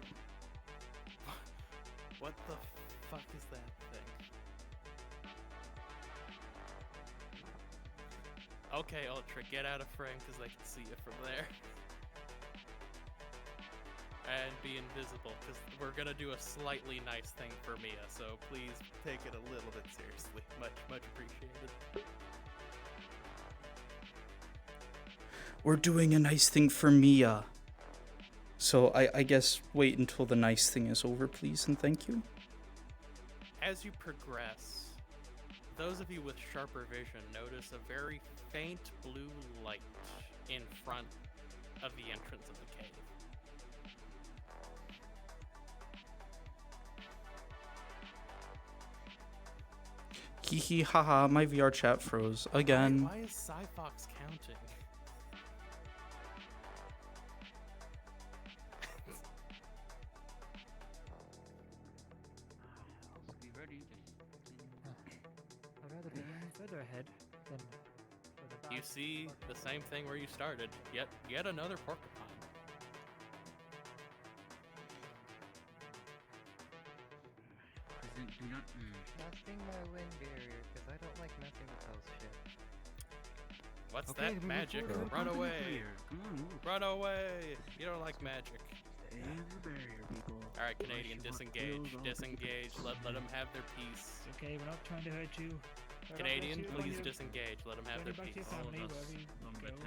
What the fuck is that thing? Okay, Ultra, get out of frame because I can see you from there. And be invisible, because we're gonna do a slightly nice thing for Mia, so please take it a little bit seriously. Much appreciated. We're doing a nice thing for Mia. So I guess wait until the nice thing is over, please, and thank you. As you progress, those of you with sharper vision notice a very faint blue light in front of the entrance of the cave. Hee hee haha, my VR chat froze again. Why is Cyfox counting? Be ready. I'd rather be further ahead than further back. You see the same thing where you started. Yet another porcupine. Casting my wind barrier, because I don't like messing with those shit. What's Okay, that move magic? forward. Run Come away! here. Run away! You don't like magic. Alright, Canadian, disengage. Disengage. Let them have their peace. Okay, we're not trying to hurt you. Canadian, please disengage. Let them have their Back to your peace. family, wherever you go.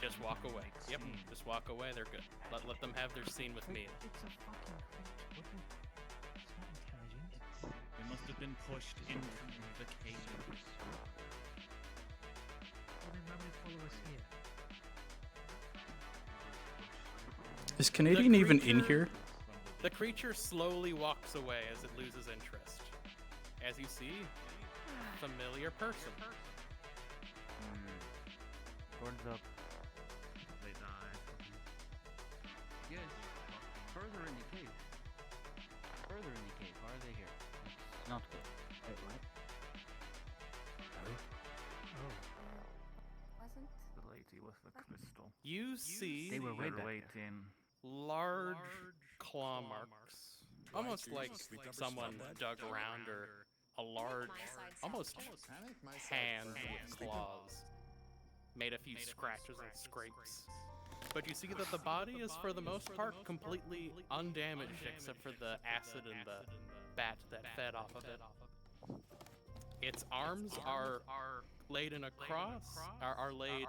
Just walk away. Yep, just walk away. They're good. Let them have their scene with me. It's a fucking crate. It's not intelligent. We must have been pushed into the cave. Well, then why would it follow us here? Is Canadian even in here? The creature slowly walks away as it loses interest. As you see, familiar person. Horns up. They die. Yes. Further in the cave. Further in the cave. Why are they here? It's not good. Wait, what? Wasn't? The lady with the crystal. You see They were way back there. waiting. large claw marks. Almost like someone dug around or a large, almost hand with claws. Made a few scratches and scrapes. But you see that the body is for the most part completely undamaged except for the acid and the bat that fed off of it. Its arms are laid in a cross, are laid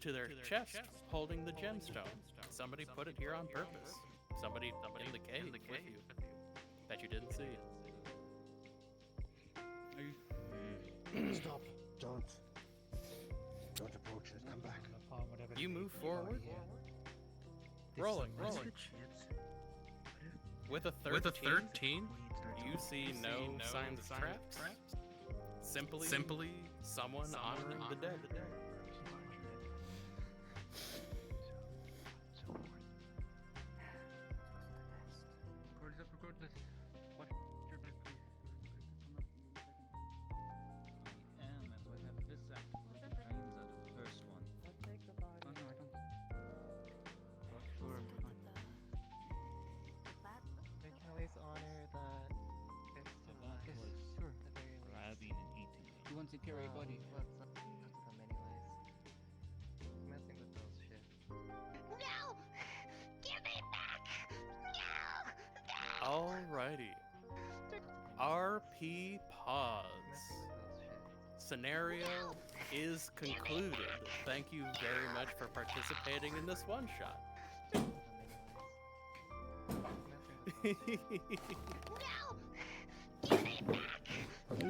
to their chest holding the gemstone. Somebody put it here on purpose. Somebody in the cave with you that you didn't see. Stop. Don't approach it. Come back. You move forward. Rolling. With a 13, you see no signs of traps. Simply someone honoring the dead. Record this. What? Your back, please. I am, and we have this active. Remains are the first one. I'll take the body. Oh no, I don't. Not sure. We can always honor the festival. Yes, sure. At the very least. Grabbing and eating it. You want to carry a body? Well, it's up to them anyways. Messing with those shit. No! Give me back! No! Alrighty. RP pause. Scenario is concluded. Thank you very much for participating in this one shot.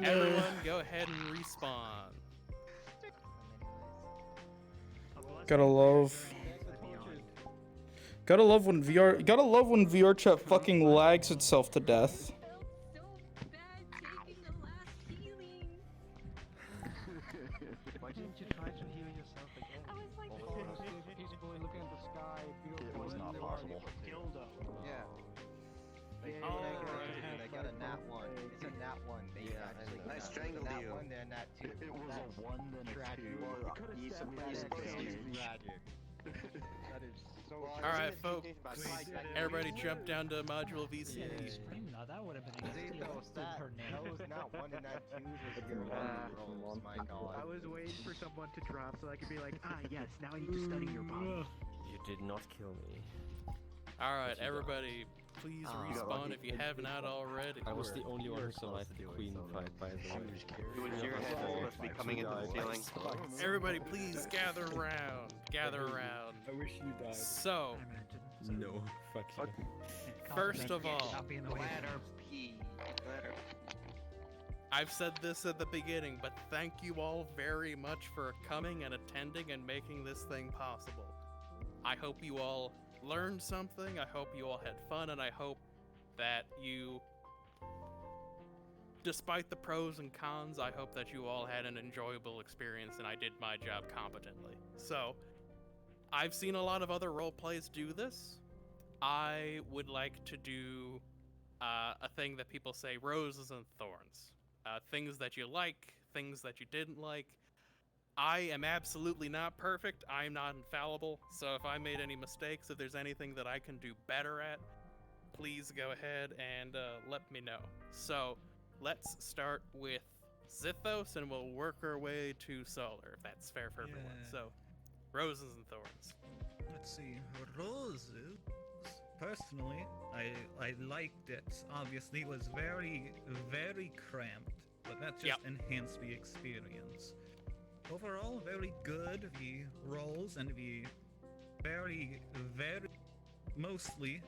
Everyone, go ahead and respawn. Gotta love when VR chat fucking lags itself to death. Why didn't you try to heal yourself again? I was like, peacefully looking at the sky, beautiful. It was not possible. Yeah. I got a nat 1. It's a nat 1. They actually I strangled nat you. 1, then nat 2. It was a 1, then a 2. Tragic. That is so. Alright, folks. Everybody jump down to module VC. No, that would have been easy. That was nat 1 and nat 2 was your rolls. My god. I was waiting for someone to drop so I could be like, yes, now I need to study your body. You did not kill me. Alright, everybody, please respawn if you have not already. I was the only one who survived the queen fight, by the way. It was your head supposed to be coming into the ceiling. Everybody, please gather around. Gather around. I wish you died. So, No, fuck you. first of all, Letter P. Letter. I've said this at the beginning, but thank you all very much for coming and attending and making this thing possible. I hope you all learned something, I hope you all had fun, and I hope that you, despite the pros and cons, I hope that you all had an enjoyable experience and I did my job competently. So, I've seen a lot of other role plays do this. I would like to do a thing that people say, roses and thorns. Things that you like, things that you didn't like. I am absolutely not perfect. I'm not infallible. So if I made any mistakes, if there's anything that I can do better at, please go ahead and let me know. So let's start with Zithos and we'll work our way to Solar, if that's fair for everyone. So, roses and thorns. Let's see. Roses. Personally, I liked it. Obviously, it was very, very cramped, but that just enhanced the experience. Overall, very good. The rolls and the very, mostly.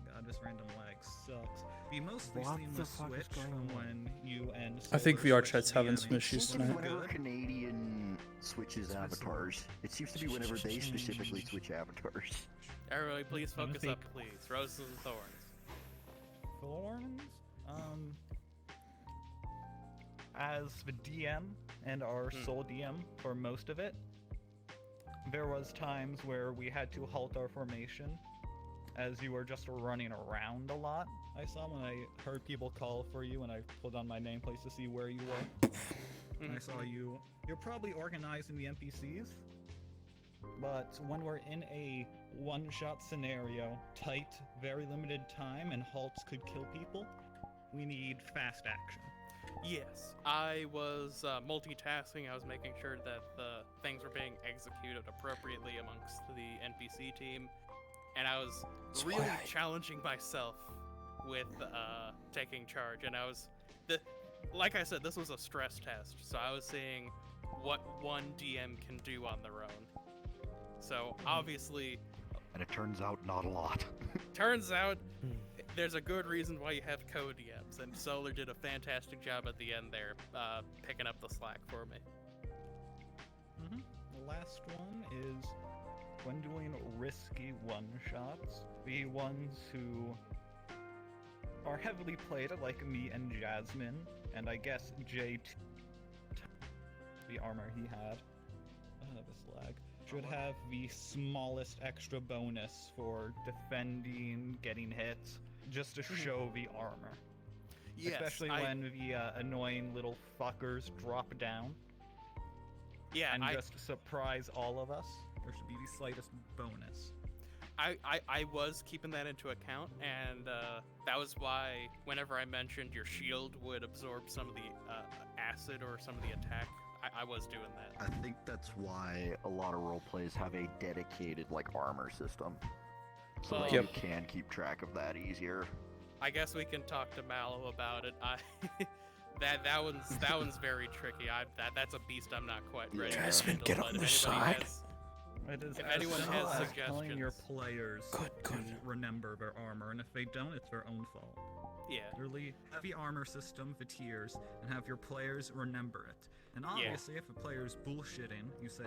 God, this random lag sucks. The mostly seamless switch from when you and I think Solar VR switch chat's having together some issues tonight. Whenever Canadian switches avatars, it seems to be whenever they specifically switch avatars. Everybody, please focus up, please. Roses and thorns. Thorns? As the DM and our sole DM for most of it, there was times where we had to halt our formation as you were just running around a lot. I saw when I heard people call for you and I pulled on my nameplate to see where you were. And I saw you. You're probably organizing the NPCs, but when we're in a one-shot scenario, tight, very limited time, and halts could kill people, we need fast action. Yes, I was multitasking. I was making sure that the things were being executed appropriately amongst the NPC team, and I was really challenging myself with taking charge. And I was, like I said, this was a stress test, so I was seeing what one DM can do on their own. So obviously, and it turns out not a lot. turns out there's a good reason why you have co-DMs, and Solar did a fantastic job at the end there, picking up the slack for me. The last one is when doing risky one-shots, the ones who are heavily played like me and Jasmine, and I guess Jay the armor he had, this lag, should have the smallest extra bonus for defending, getting hit, just to show the armor. Yes, especially when the annoying little fuckers drop down. Yeah, and just surprise all of us. There should be the slightest bonus. I was keeping that into account, and that was why whenever I mentioned your shield would absorb some of the acid or some of the attack, I was doing that. I think that's why a lot of roleplays have a dedicated armor system, so that you can keep track of that easier. I guess we can talk to Mallow about it. That one's very tricky. That's a beast I'm not quite ready. Jasmine, to get handle, on but the if side. anybody has- It is If as anyone simple has as telling your suggestions. players to remember their armor, and if they don't, it's their own fault. Yeah. Literally, have the armor system for tiers, and have your players remember it. And obviously, if a player's bullshitting, you say,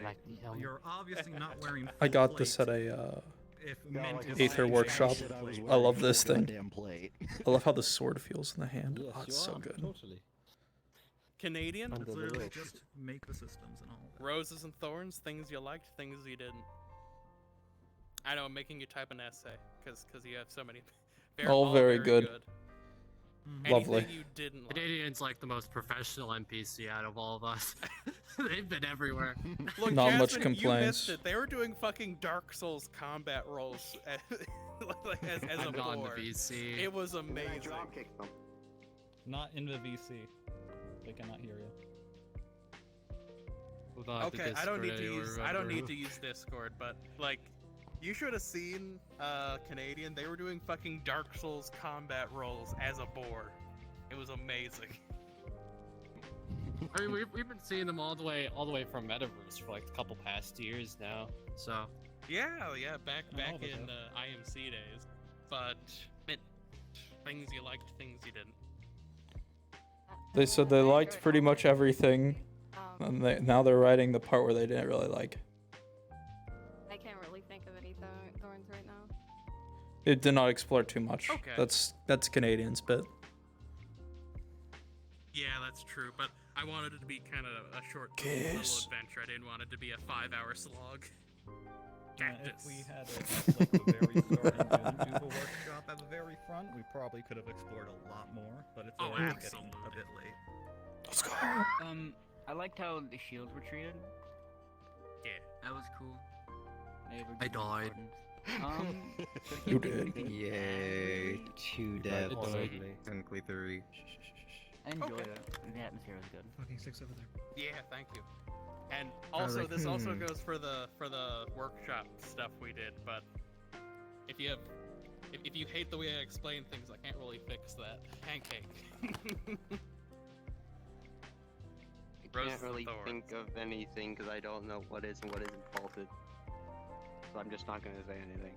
you're obviously not wearing I full got this plate. at a If mint is Aether saying workshop. shit, I was I love this full thing. goddamn plate. I love how the sword feels in the hand. Yes, Oh, it's you so are, good. Totally. Canadian? Under It's the literally ropes. just make the systems and all that. Roses and thorns, things you liked, things you didn't. I know, I'm making you type an essay, because you have so many. All very good. Lovely. Anything you didn't like. Canadian's like the most professional NPC out of all of us. They've been everywhere. Look, Not much Jasmine, complaints. You missed it. They were doing fucking Dark Souls combat rolls as a I'm not in the board. VC. It was amazing. Not in the VC. They cannot hear you. Hold on, Okay, I don't need to use Discord, but you should have seen Canadian. They were doing fucking Dark Souls combat rolls as a board. It was amazing. I mean, we've been seeing them all the way from Metaverse for a couple past years now. So Yeah, back in IMC days. But things you liked, things you didn't. They said they liked pretty much everything, and now they're writing the part where they didn't really like. I can't really think of any thorns right now. It did not explore too much. Okay. That's Canadian's bit. Yeah, that's true, but I wanted it to be kind of a short little adventure. I didn't want it to be a 5-hour slog. If we had it at the very start and didn't do the workshop at the very front, we probably could have explored a lot more, but it's already getting a bit late. Let's go. I liked how the shields were treated. Yeah. That was cool. I died. You did. Yay, 2 deaths. Technically 3. I enjoyed it. The atmosphere was good. Fucking 6 over there. Yeah, thank you. And also, this also goes for the workshop stuff we did. But if you hate the way I explain things, I can't really fix that. Pancake. I can't really think of anything because I don't know what is and what isn't faulted. So I'm just not gonna say anything.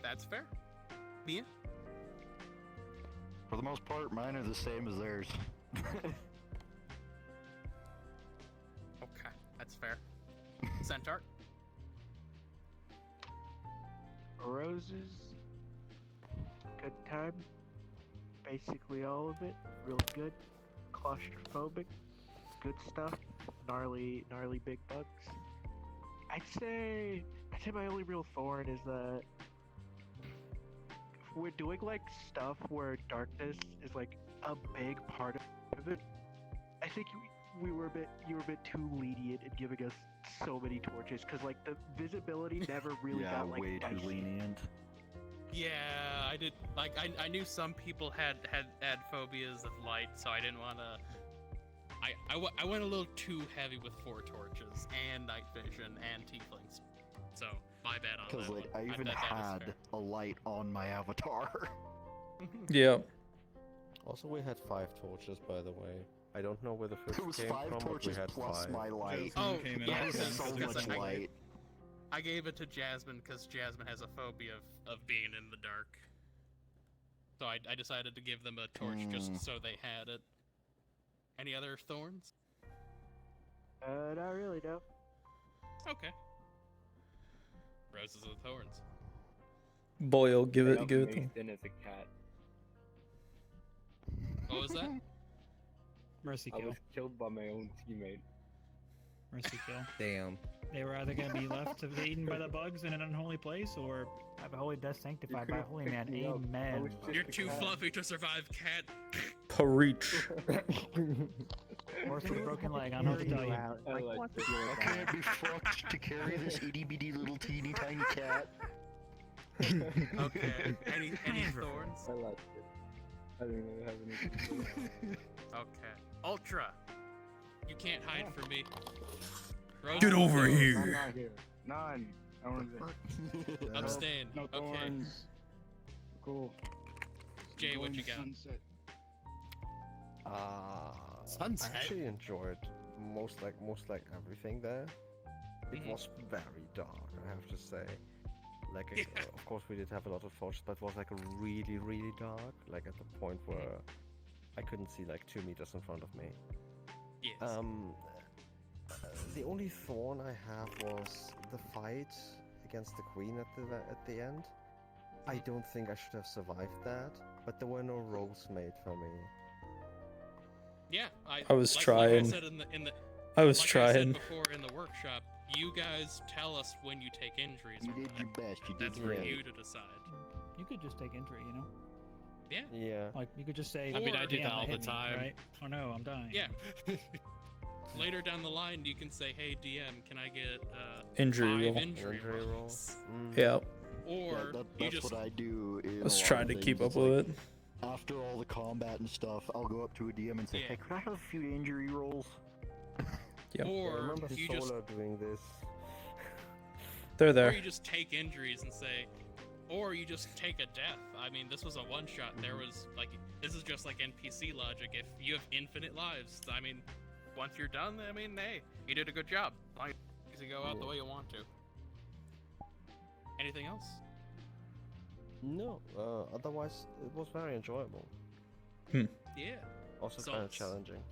That's fair. Mia? For the most part, mine are the same as theirs. Okay, that's fair. Centaur? Roses, good time. Basically all of it, real good. Claustrophobic, good stuff. Gnarly big bugs. I'd say my only real thorn is that if we're doing stuff where darkness is a big part of it. I think you were a bit too lenient in giving us so many torches because the visibility never really got way too dicey. lenient. Yeah, I did. I knew some people had phobias of light, so I didn't want to. I went a little too heavy with 4 torches and night vision and tieflings. So my bad on Because that one. I even that is had fair. a light on my avatar. Yeah. Also, we had 5 torches, by the way. I don't know where the first It was came 5 from, but we torches had plus 5. my light. Oh, came in yeah, on That was the so same much time. light. I gave it to Jasmine because Jasmine has a phobia of being in the dark. So I decided to give them a torch just so they had it. Any other thorns? Not really, no. Okay. Roses and thorns. Boyle, give it to them. Mason as a cat. What was that? Mercy I kill. was killed by my own teammate. Mercy kill. Damn. They were either going to be left to be eaten by the bugs in an unholy place, or have a holy death sanctified by a holy man. Amen. You're too fluffy to survive, cat. Preach. Horse with a broken leg, I don't know what to tell you. I can't be fucked to carry this itty bitty little teeny tiny cat. Okay. Any thorns? I liked it. I didn't really have any. Okay. Ultra. You can't hide from me. Rose Get over and here. thorns. I'm not here. None. I want to Abstain. No Okay. thorns. Cool. Jay, what you got? Sunset. I actually enjoyed most like everything there. It was very dark, I have to say. Like, of course, we did have a lot of torches, but it was like really, really dark. Like at the point where I couldn't see like 2 meters in front of me. Yes. The only thorn I have was the fight against the queen at the end. I don't think I should have survived that, but there were no rolls made for me. Yeah, I was like trying. I said in the I was like trying. I said before in the workshop, you guys tell us when you take injuries. You did your best. You did That's your for best. you to decide. You could just take injury, you know? Yeah. Yeah. Like, you could just say, I mean, I do "Damn, that all hit the me," time. right? Oh no, I'm dying. Yeah. Later down the line, you can say, "Hey DM, can I get Injury 5 roll. injury Injury rolls?" Yeah. Or that's you just what I do. In I was a lot trying of to things. keep up It's with like, it. After all the combat and stuff, I'll go up to a DM and say, Yeah. "Hey, could I have a few injury rolls?" Yep. I or remember you Solar doing this. They're or there. you just take injuries and say, or you just take a death. I mean, this was a one shot. There was like, this is just like NPC logic. If you have infinite lives, I mean, once you're done, I mean, hey, you did a good job. As long as you go out the way you want to. Anything else? No, otherwise it was very enjoyable. Yeah. Also So kind of it's- challenging.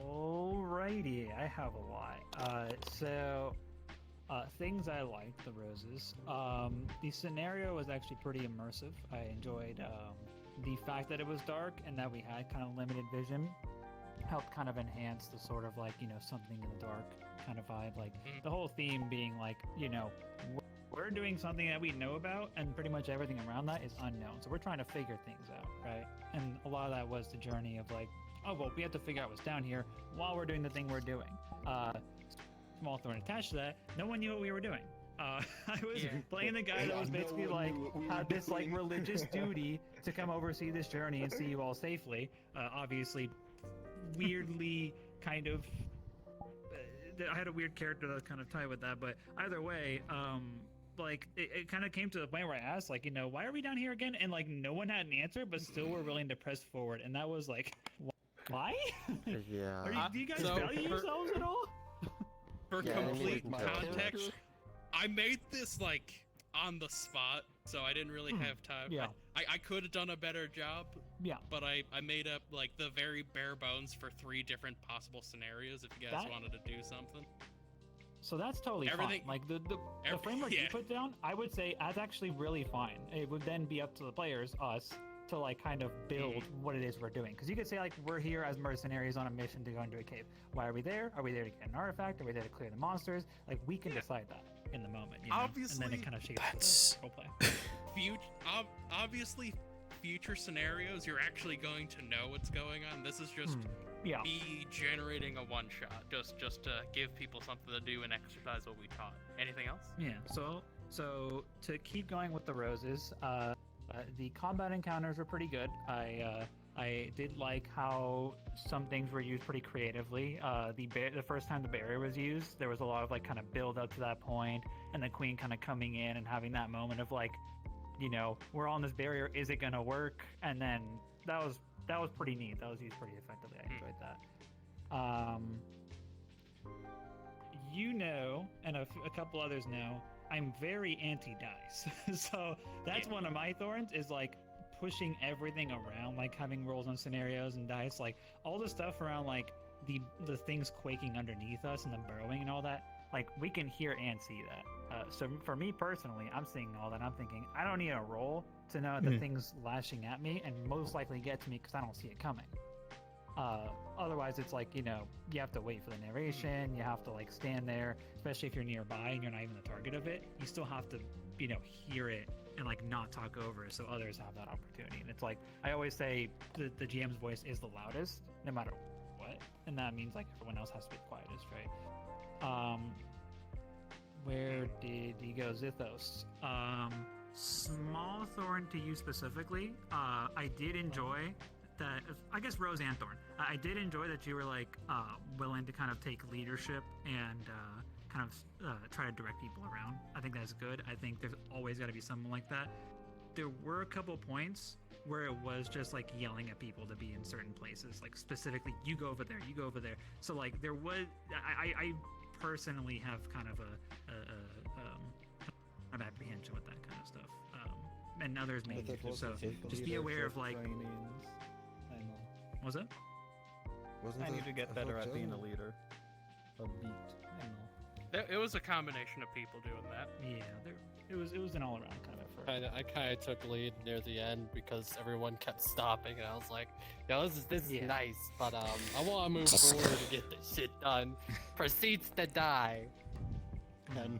Alrighty, I have a lot. Things I liked, the roses. The scenario was actually pretty immersive. I enjoyed the fact that it was dark and that we had kind of limited vision. Helped kind of enhance the sort of like, you know, something in the dark kind of vibe. Like the whole theme being like, you know, we're doing something that we know about and pretty much everything around that is unknown. So we're trying to figure things out, right? And a lot of that was the journey of like, oh, well, we have to figure out what's down here while we're doing the thing we're doing. Small thorn attached to that, no one knew what we were doing. I was playing the guy that was basically like, had this like religious duty to come oversee this journey and see you all safely. Obviously, weirdly kind of, I had a weird character that was kind of tied with that, but either way, like it kind of came to the point where I asked, like, you know, why are we down here again? And like no one had an answer, but still were willing to press forward, and that was like, why? Yeah. Do you guys So, value yourselves at all? For Yeah, I complete need to context, I made this like on the spot, so I didn't really have time. Yeah. I could have done a better job. Yeah. But I made up like the very bare bones for 3 different possible scenarios if you guys That- wanted to do something. So that's totally Everything- fine. Like the framework you yeah. put down, I would say that's actually really fine. It would then be up to the players, us, to like kind of build what it is we're doing. Because you could say like we're here as mercenaries on a mission to go into a cave. Why are we there? Are we there to get an artifact? Are we there to clear the monsters? Like we can decide that in the moment. You know? Obviously, and then it kind of shapes the roleplay. Obviously, future scenarios, you're actually going to know what's going on. This is just me generating a one shot, just to give people something to do and exercise what we taught. Anything else? Yeah. So to keep going with the roses, the combat encounters were pretty good. I did like how some things were used pretty creatively. The first time the barrier was used, there was a lot of like kind of build up to that point, and the queen kind of coming in and having that moment of like, you know, we're on this barrier, is it gonna work? And then that was pretty neat. That was used pretty effectively. I enjoyed that. you know, and a couple others know, I'm very anti-dice. So that's one of my thorns, is like pushing everything around, like having rolls on scenarios and dice, like all the stuff around like the things quaking underneath us and the burrowing and all that. Like we can hear and see that. So for me personally, I'm seeing all that. I'm thinking I don't need a roll to know the thing's lashing at me, and most likely get to me because I don't see it coming. Otherwise, it's like, you have to wait for the narration. You have to like stand there, especially if you're nearby and you're not even the target of it. You still have to, hear it and like not talk over it so others have that opportunity. And it's like I always say, the GM's voice is the loudest, no matter what, and that means like everyone else has to be the quietest, right? Where did he go? Zithos. Small thorn to you specifically. I did enjoy that. I guess Rose and Thorn. I did enjoy that you were like willing to kind of take leadership and kind of try to direct people around. I think that's good. I think there's always got to be someone like that. There were a couple points where it was just like yelling at people to be in certain places, like specifically, you go over there, you go over there. So like there was, I personally have kind of an apprehension with that kind of stuff, and others may too. So just be aware of like. What's that? I need to get better at being a leader. A beat. It was a combination of people doing that. Yeah, it was an all around kind of effort. I kind of took lead near the end because everyone kept stopping, and I was like, "Yo, this is nice, but I want to move forward to get this shit done. Proceeds to die." And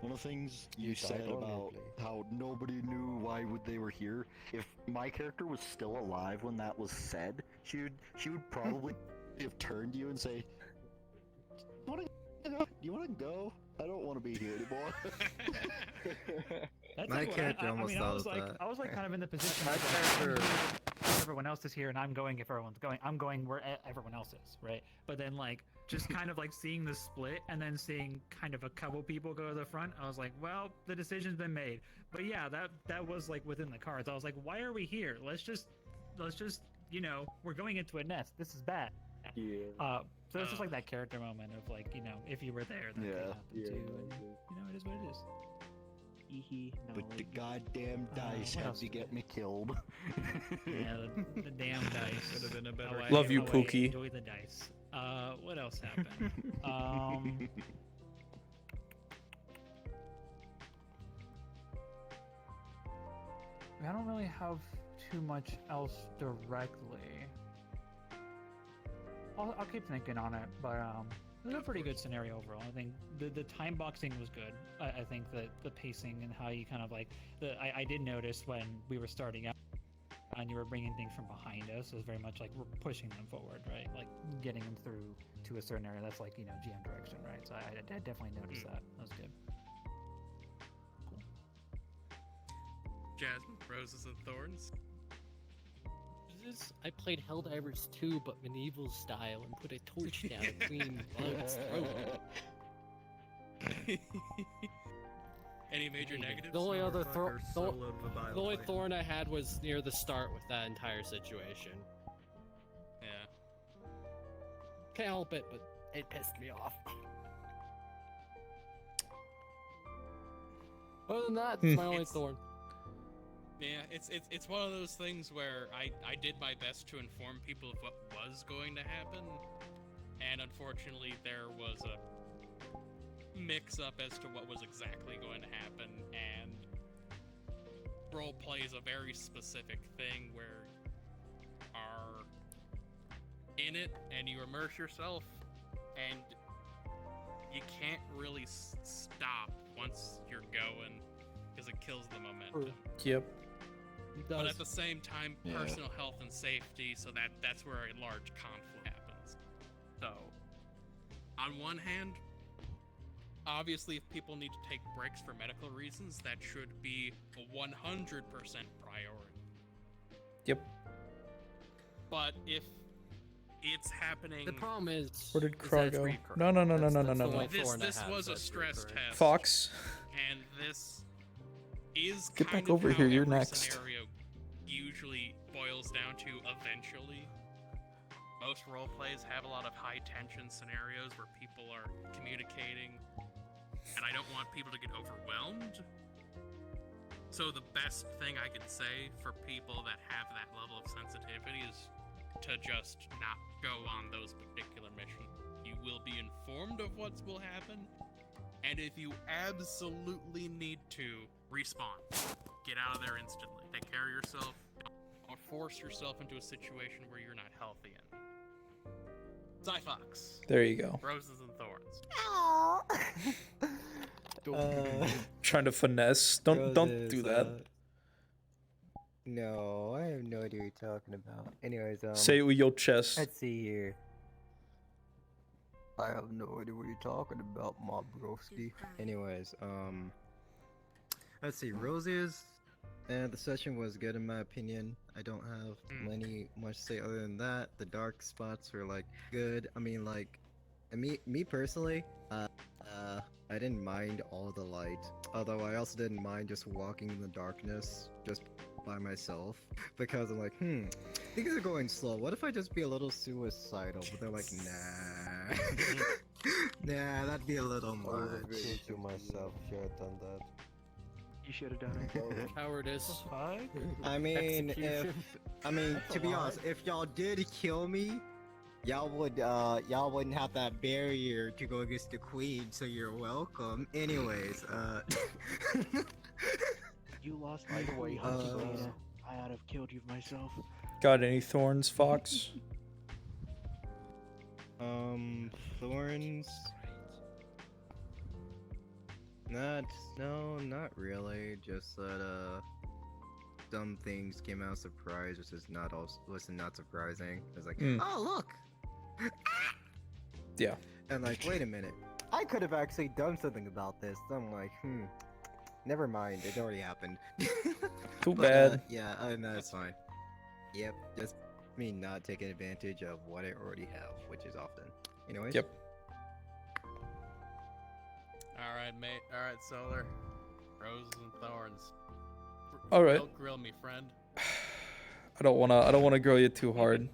one of the things you said about how nobody knew why they were here, if my character was still alive when that was said, she would probably have turned to you and say, "Do you want to go? I don't want to be here anymore." That's My like, character almost thought of that. I was like kind of in the position My where character. everyone else is here and I'm going if everyone's going. I'm going where everyone else is, right? But then like just kind of like seeing the split and then seeing kind of a couple people go to the front, I was like, well, the decision's been made. But yeah, that was like within the cards. I was like, why are we here? Let's just we're going into a nest. This is bad. Yeah. So it's just like that character moment of like, if you were there, that could happen too. And, it is what it is. But the goddamn dice had to get me killed. Yeah, the damn dice. Could have been a better. Love you, Pookie. Enjoy the dice. What else happened? I don't really have too much else directly. I'll keep thinking on it, but it was a pretty good scenario overall. I think the time boxing was good. I think that the pacing and how you kind of like I did notice when we were starting out and you were bringing things from behind us. It was very much like we're pushing them forward, right? Like getting them through to a certain area. That's like GM direction, right? So I definitely noticed that. That was good. Jasmine, Roses and Thorns. I played Helldivers 2, but medieval style, and put a torch down Queen Blood's throat. Any major negatives? The only other solo the only thorn I had was near the start with that entire situation. Yeah. Can't help it, but it pissed me off. Other than that, it's my only thorn. Yeah, it's one of those things where I did my best to inform people of what was going to happen, and unfortunately there was a mix-up as to what was exactly going to happen, and roleplay is a very specific thing where you are in it and you immerse yourself, and you can't really stop once you're going, because it kills the momentum. Yep. But at the same time, personal health and safety, so that's where a large conflict happens. So, on one hand, obviously if people need to take breaks for medical reasons, that should be a 100% priority. Yep. But if it's happening... The problem is... Where did Krog go? No. This was a stress test. Fox. And this is Get kind back of over how here, you're every next. Scenario usually boils down to eventually. most role plays have a lot of high tension scenarios where people are communicating, and I don't want people to get overwhelmed. So the best thing I can say for people that have that level of sensitivity is to just not go on those particular missions. You will be informed of what will happen, and if you absolutely need to, respawn. Get out of there instantly. Take care of yourself. Don't force yourself into a situation where you're not healthy in. Fox. There you go. Roses and thorns. Trying to finesse. Don't do that. No, I have no idea what you're talking about. Anyways, Say it with your chest. Let's see here. I have no idea what you're talking about, my broski. Anyways, let's see. Roses, and the session was good in my opinion. I don't have much to say other than that. The dark spots were like good. I mean, like, me personally, I didn't mind all the light. Although I also didn't mind just walking in the darkness just by myself, because I'm like, things are going slow. What if I just be a little suicidal? But they're like, nah. Nah, that'd be a little much. I would have been to myself if you had done that. You should have done it. Cowardice. I mean, to be honest, if y'all did kill me, y'all wouldn't have that barrier to go against the queen, so you're welcome. Anyways, You lost my way, Hudson. I ought to have killed you myself. Got any thorns, Fox? Thorns. Not really. Just that some things came out surprise, which is not surprising. It's like, oh look. Yeah. And like, wait a minute, I could have actually done something about this. So I'm like, never mind, it already happened. Too bad. Yeah, that's fine. Yep, just me not taking advantage of what I already have, which is often. Anyways. Yep. Alright, mate. Alright, Solar. Roses and thorns. Alright. Don't grill me, friend. I don't wanna grill you too hard,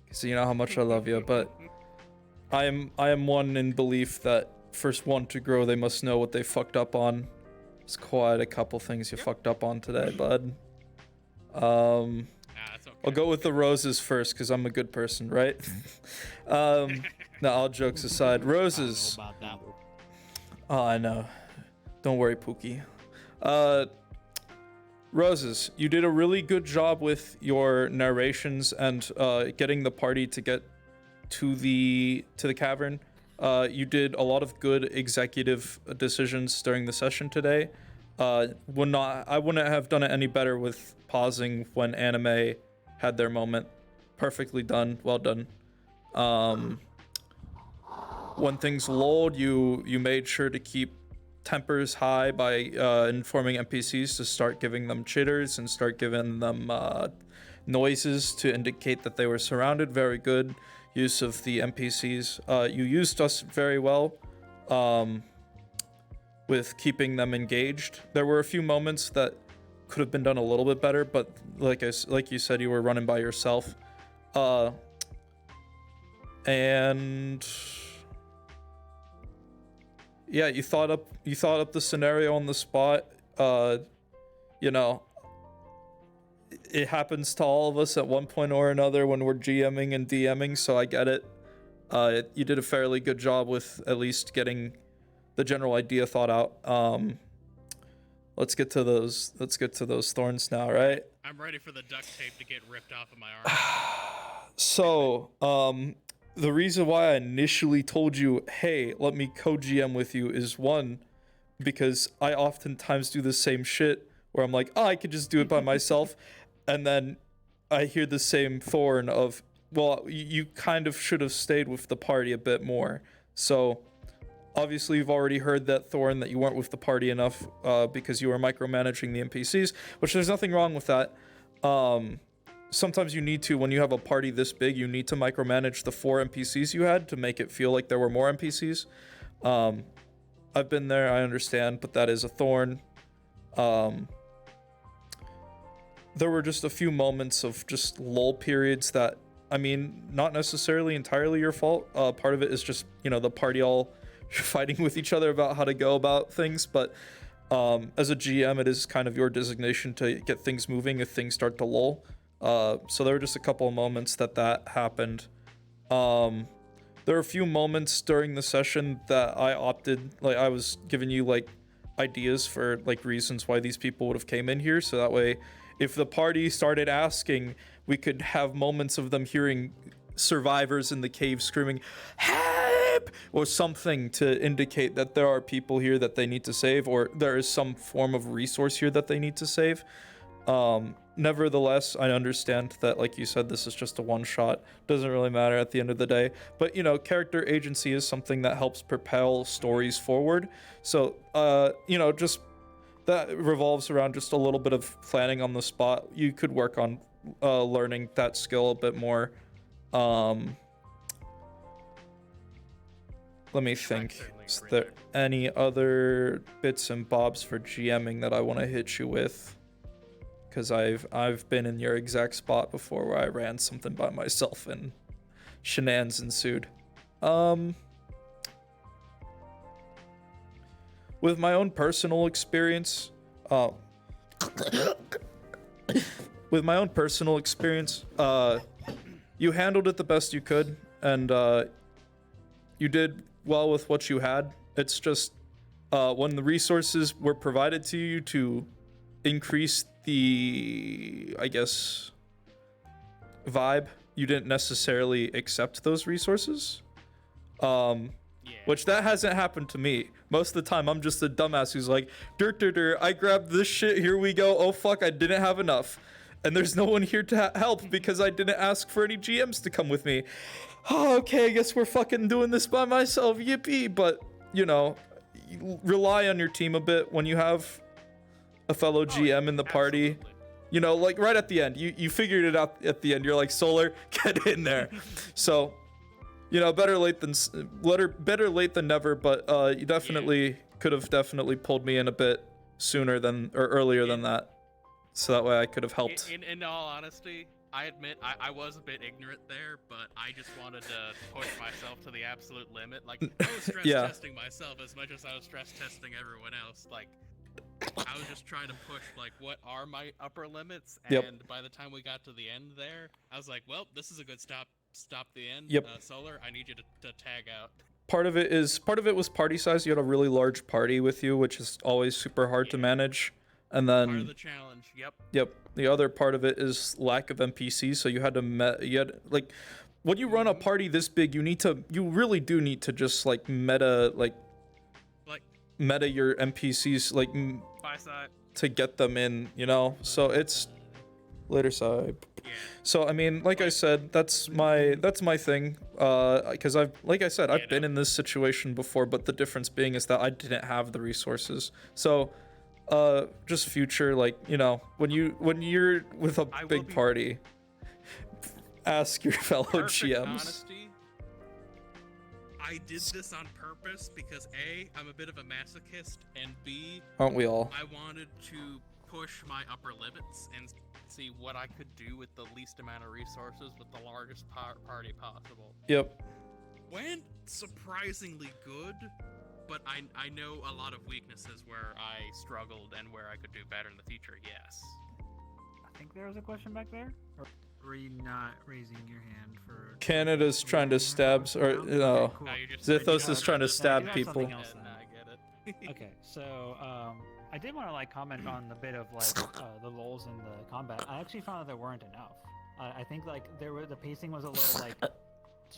cause you know how much I love you. But I am one in belief that first one to grow, they must know what they fucked up on. It's quite a couple things you fucked up on today, bud. That's okay. I'll go with the roses first, cause I'm a good person, right? No, all jokes aside, roses. About that one. Oh, I know. Don't worry, Pookie. Roses, you did a really good job with your narrations and getting the party to get to the cavern. You did a lot of good executive decisions during the session today. I wouldn't have done it any better with pausing when anime had their moment. Perfectly done. Well done. When things lulled, you made sure to keep tempers high by informing NPCs to start giving them chitters and start giving them noises to indicate that they were surrounded. Very good use of the NPCs. You used us very well with keeping them engaged. There were a few moments that could have been done a little bit better, but like you said, you were running by yourself. And yeah, you thought up the scenario on the spot. You know, it happens to all of us at one point or another when we're GMing and DMing, so I get it. You did a fairly good job with at least getting the general idea thought out. Let's get to those thorns now, right? I'm ready for the duct tape to get ripped off of my arm. So, the reason why I initially told you, hey, let me co-GM with you is one, because I oftentimes do the same shit where I'm like, oh, I could just do it by myself. And then I hear the same thorn of, well, you kind of should have stayed with the party a bit more. So obviously you've already heard that thorn that you weren't with the party enough because you were micromanaging the NPCs, which there's nothing wrong with that. Sometimes you need to, when you have a party this big, you need to micromanage the 4 NPCs you had to make it feel like there were more NPCs. I've been there, I understand, but that is a thorn. There were just a few moments of just lull periods that I mean, not necessarily entirely your fault. Part of it is just, you know, the party all fighting with each other about how to go about things. But as a GM, it is kind of your designation to get things moving if things start to lull. So there were just a couple of moments that happened. There were a few moments during the session that I opted, like I was giving you like ideas for like reasons why these people would have came in here. So that way, if the party started asking, we could have moments of them hearing survivors in the cave screaming, "Help!" or something to indicate that there are people here that they need to save, or there is some form of resource here that they need to save. Nevertheless, I understand that, like you said, this is just a one-shot. Doesn't really matter at the end of the day. But, you know, character agency is something that helps propel stories forward. So, you know, just that revolves around just a little bit of planning on the spot. You could work on learning that skill a bit more. Let me think. Is there any other bits and bobs for GMing that I want to hit you with? Because I've been in your exact spot before where I ran something by myself and shenanigans ensued. With my own personal experience, you handled it the best you could, and you did well with what you had. It's just when the resources were provided to you to increase the, I guess, vibe, you didn't necessarily accept those resources. Which that hasn't happened to me. Most of the time, I'm just a dumbass who's like, I grabbed this shit, here we go, oh fuck, I didn't have enough. And there's no one here to help because I didn't ask for any GMs to come with me. Oh, okay, I guess we're fucking doing this by myself, yippee. But, you know, you rely on your team a bit when you have a fellow GM in the party. You know, like right at the end, you figured it out at the end. You're like, Solar, get in there. So, you know, better late than never, but you definitely could have definitely pulled me in a bit sooner than, or earlier than that. So that way I could have helped. In all honesty, I admit I was a bit ignorant there, but I just wanted to push myself to the absolute limit. Like, I was stress testing myself as much as I was stress testing everyone else. Like, I was just trying to push, like, what are my upper limits? And by the time we got to the end there, I was like, well, this is a good stop the end. Solar, I need you to tag out. Part of it was party size. You had a really large party with you, which is always super hard to manage. And then Part of the challenge, Yep. The other part of it is lack of NPCs. So you had like, when you run a party this big, you really do need to just like meta your NPCs, like to get them in, you know. So it's later side. So I mean, like I said, that's my thing. Because I've been in this situation before, but the difference being is that I didn't have the resources. So just future, like, you know, when you're with a big party, ask your fellow GMs. Honesty, I did this on purpose because A, I'm a bit of a masochist, and B, aren't we all? I wanted to push my upper limits and see what I could do with the least amount of resources with the largest party possible. Yep. Went surprisingly good, but I know a lot of weaknesses where I struggled and where I could do better in the future, yes. I think there was a question back there? Or were you not raising your hand for... Canada's trying to stab, or no, Zithos is trying to stab people. Okay, so I did want to like comment on the bit of like the lulls in the combat. I actually found that there weren't enough. I think like the pacing was a little like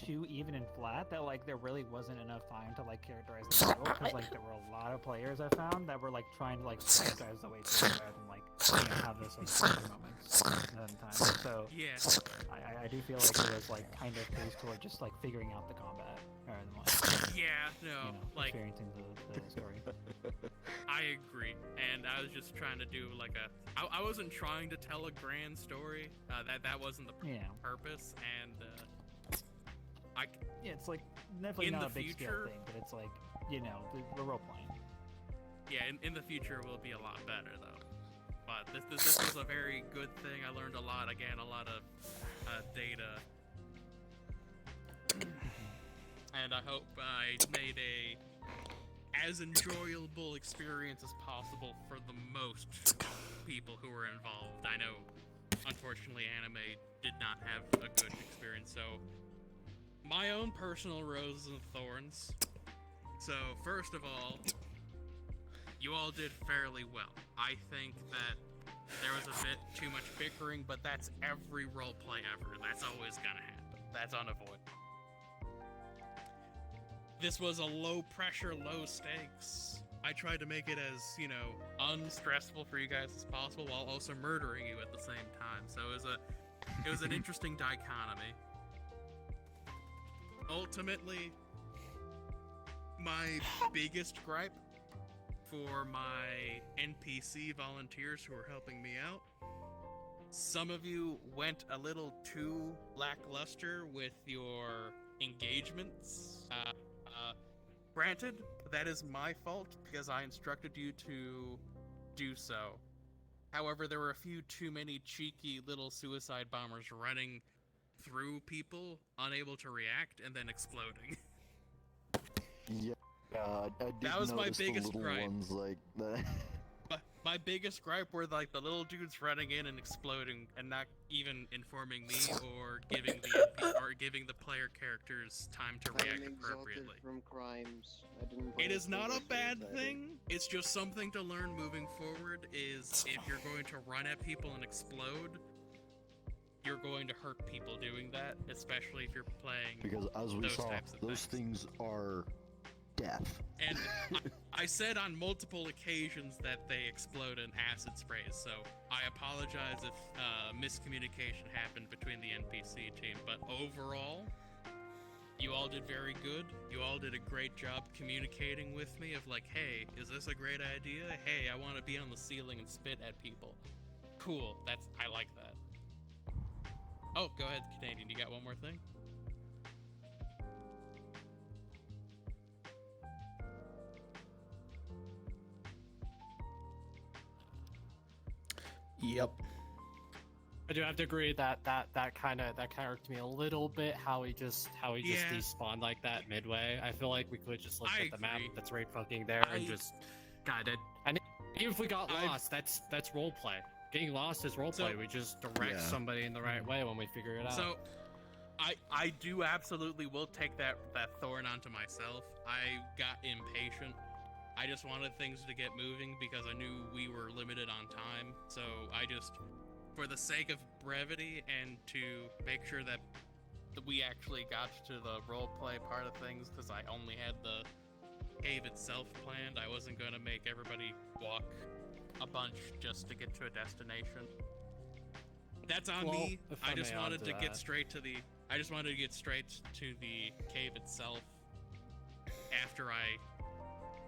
too even and flat, that like there really wasn't enough time to like characterize the battle, because like there were a lot of players I found that were like trying to like strategize the way through rather than like, you know, have those like moments at a time. So I do feel like it was like kind of paced toward just like figuring out the combat rather than like you know, like experiencing the story. I agree, and I was just trying to do like I wasn't trying to tell a grand story. That wasn't the purpose, and it's like definitely not a big scale thing, but it's like, you know, we're role playing. Yeah, in the future will be a lot better though. But this was a very good thing. I learned a lot. Again, a lot of data And I hope I made a as enjoyable experience as possible for the most people who were involved. I know, unfortunately, anime did not have a good experience, so my own personal roses and thorns. So, first of all, you all did fairly well. I think that there was a bit too much bickering, but that's every roleplay ever. That's always gonna happen. That's unavoidable. This was a low pressure, low stakes. I tried to make it as, unstressful for you guys as possible while also murdering you at the same time. So it was an interesting dichotomy. Ultimately, my biggest gripe for my NPC volunteers who are helping me out, some of you went a little too lackluster with your engagements. Granted, that is my fault because I instructed you to do so. However, there were a few too many cheeky little suicide bombers running through people, unable to react, and then exploding. Yeah, I did That was my notice biggest the little gripe. ones like that. My biggest gripe were like the little dudes running in and exploding and not even informing me or giving the player characters time to react appropriately. From crimes. It is not a bad thing. It's just something to learn moving forward. Is if you're going to run at people and explode, you're going to hurt people doing that, especially if you're playing. Because as we those saw, types of those things are death. And I said on multiple occasions that they explode in acid sprays, so I apologize if miscommunication happened between the NPC team, but overall, you all did very good. You all did a great job communicating with me of like, hey, is this a great idea? Hey, I want to be on the ceiling and spit at people. Cool, I like that. Oh, go ahead, Canadian, you got one more thing? Yep. I do have to agree that kind of irked me a little bit. How he just despawned like that midway. I feel like we could just look at the map that's right fucking there and just got it. And even if we got lost, that's roleplay. Getting lost is roleplay. We just direct somebody in the right way when we figure it out. So, I do absolutely will take that thorn onto myself. I got impatient. I just wanted things to get moving because I knew we were limited on time. So I just, for the sake of brevity and to make sure that we actually got to the roleplay part of things, because I only had the cave itself planned, I wasn't going to make everybody walk a bunch just to get to a destination. That's on me. I just wanted to get straight to the cave itself after I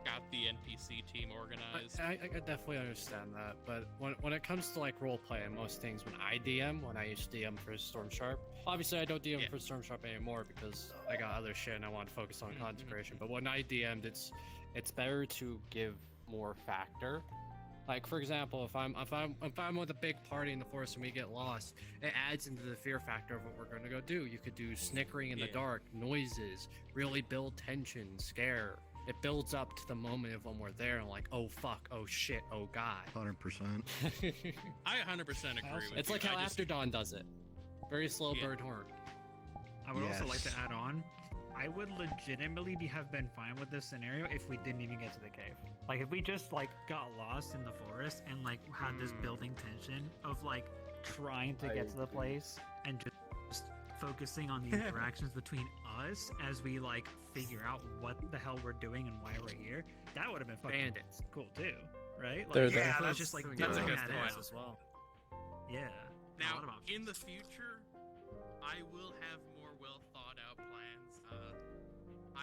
got the NPC team organized. I definitely understand that, but when it comes to like roleplay and most things, when I used to DM for Storm Sharp. Obviously, I don't DM for Storm Sharp anymore because I got other shit and I want to focus on consecration. But when I DM'd, it's better to give more factor. Like for example, if I'm with a big party in the forest and we get lost, it adds into the fear factor of what we're gonna go do. You could do snickering in the dark, noises, really build tension, scare. It builds up to the moment of when we're there and like, oh fuck, oh shit, oh god. 100%. I 100% agree with It's you. like how After Dawn does it. Very slow burn horror. I would also like to add on, I would legitimately have been fine with this scenario if we didn't even get to the cave. Like if we just like got lost in the forest and like had this building tension of like trying to get to the place and just focusing on the interactions between us as we like figure out what the hell we're doing and why we're here, that would have been fucking cool too, right? Like, that's just like that's a good that point out. as well. Yeah. Now, in the future, I will have more well thought out plans.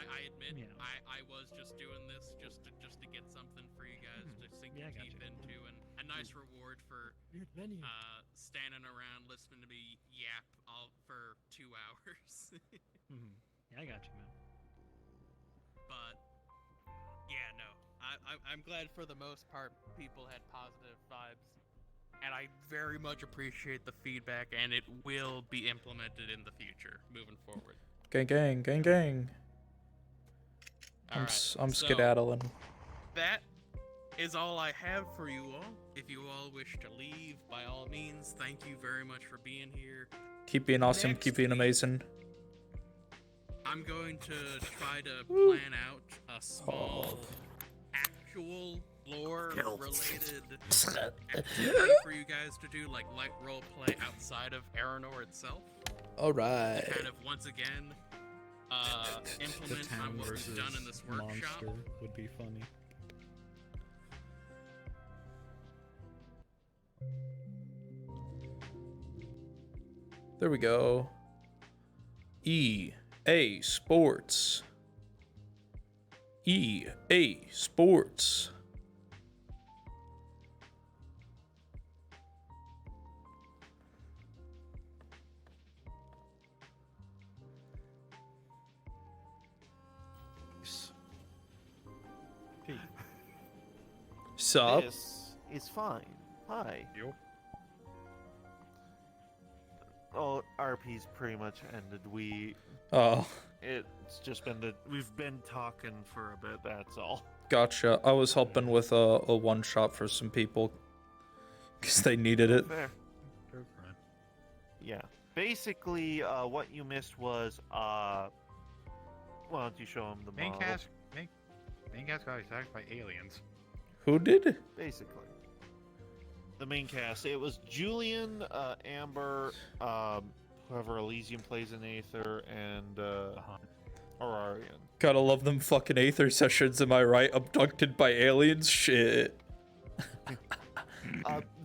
I admit, I was just doing this just to get something for you guys to sink your teeth into, and a nice reward for standing around listening to me yap all for 2 hours. Yeah, I got you, man. But yeah, no, I'm glad for the most part people had positive vibes, and I very much appreciate the feedback, and it will be implemented in the future moving forward. Gang, gang, gang, gang. I'm So, skedaddling. That is all I have for you all. If you all wish to leave, by all means, thank you very much for being here. Keep being awesome. Next Keep being week, amazing. I'm going to try to plan out a small, actual lore-related activity for you guys to do, like light role play outside of Aranor itself. All right. To kind of once again implement on what we've done in this workshop. Monster would be funny. There we go. EA Sports. EA Sports. Sup? This is fine. Hi. Yo. Oh, RP's pretty much ended. It's just been that we've been talking for a bit. That's all. Gotcha. I was helping with a one shot for some people because they needed it. Fair. Yeah. Basically, what you missed was why don't you show him the Main model? cast got attacked by aliens. Who did? Basically. The main cast. It was Julian, Amber, whoever Elysium plays in Aether, and Aurarian. Gotta love them fucking Aether sessions, am I right? Abducted by aliens? Shit.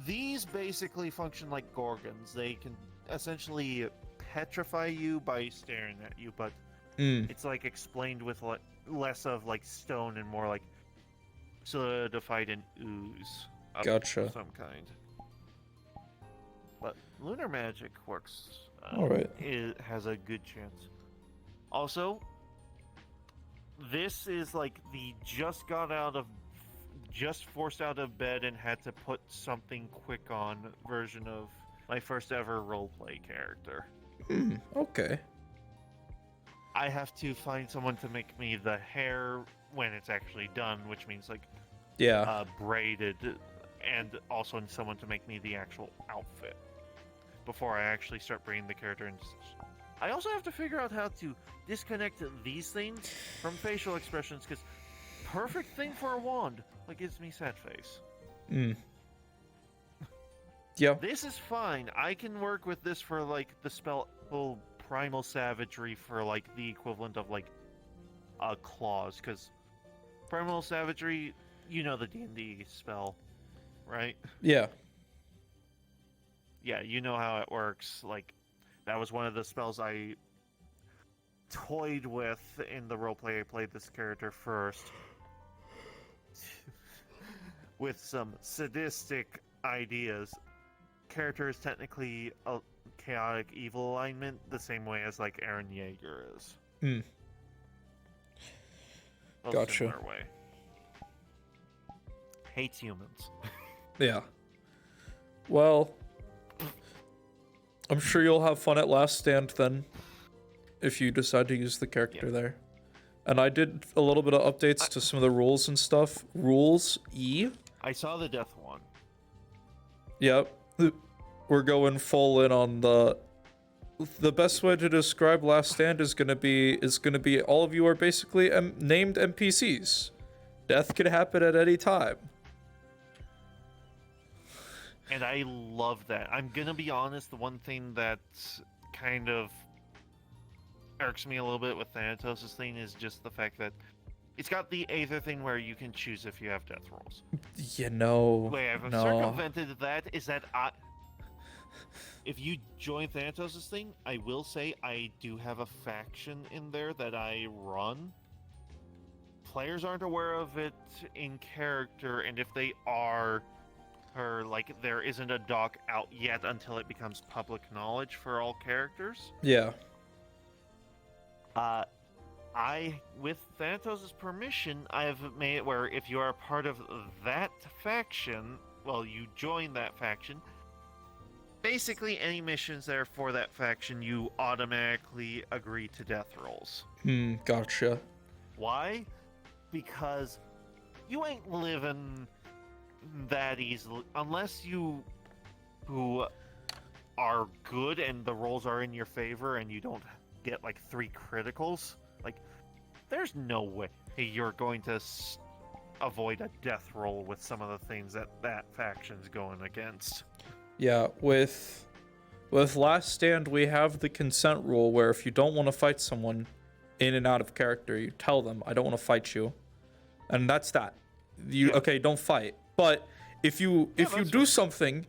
These basically function like Gorgons. They can essentially petrify you by staring at you, but it's like explained with less of like stone and more like solidified in ooze. Gotcha. Of some kind. But lunar magic works. Alright. It has a good chance. Also, this is like the just forced out of bed and had to put something quick on version of my first ever roleplay character. Okay. I have to find someone to make me the hair when it's actually done, which means like braided, and also someone to make me the actual outfit before I actually start bringing the character into session. I also have to figure out how to disconnect these things from facial expressions, because perfect thing for a wand, like gives me sad face. Yeah. This is fine. I can work with this for like the spell Primal Savagery for like the equivalent of like a claws, because Primal Savagery, you know the D&D spell, right? Yeah. Yeah, you know how it works. Like, that was one of the spells I toyed with in the roleplay I played this character first. With some sadistic ideas. Character is technically a chaotic evil alignment, the same way as like Aaron Yeager is. A Gotcha. similar way. Hates humans. Yeah. Well, I'm sure you'll have fun at Last Stand then, if you decide to use the character there. And I did a little bit of updates to some of the rules and stuff. Rules E. I saw the death one. Yep. We're going full in on the best way to describe Last Stand is gonna be all of you are basically named NPCs. Death could happen at any time. And I love that. I'm gonna be honest, the one thing that kind of irks me a little bit with Thanatos' thing is just the fact that it's got the Aether thing where you can choose if you have death rolls. You know, The way I've no. circumvented that is that if you join Thanatos' thing, I will say I do have a faction in there that I run. Players aren't aware of it in character, and if they are, there isn't a doc out yet until it becomes public knowledge for all characters. Yeah. With Thanatos' permission, I have made it where if you are a part of that faction, well, you join that faction, basically any missions that are for that faction, you automatically agree to death rolls. Gotcha. Why? Because you ain't living that easily unless you who are good and the rolls are in your favor and you don't get like 3 criticals. Like, there's no way you're going to avoid a death roll with some of the things that faction's going against. Yeah, with Last Stand, we have the consent rule where if you don't want to fight someone in and out of character, you tell them, I don't want to fight you. And that's that. Okay, don't fight. But if you do something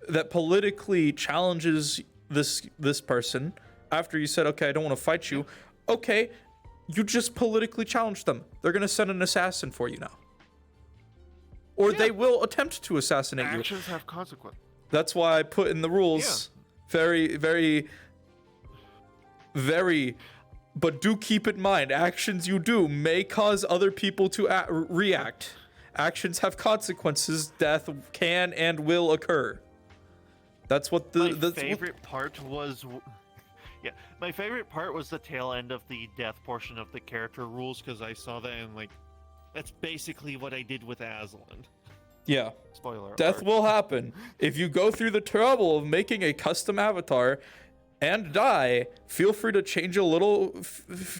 that politically challenges this person after you said, okay, I don't want to fight you, okay, you just politically challenge them. They're going to send an assassin for you now. Or they will attempt to assassinate you. Actions have consequence. That's why I put in the rules very, very, very, but do keep in mind, actions you do may cause other people to react. Actions have consequences. Death can and will occur. That's what my favorite part was. Yeah, my favorite part was the tail end of the death portion of the character rules, because I saw that and like, that's basically what I did with Aslan. Yeah. Spoiler Death alert. will happen. If you go through the trouble of making a custom avatar and die, feel free to change a little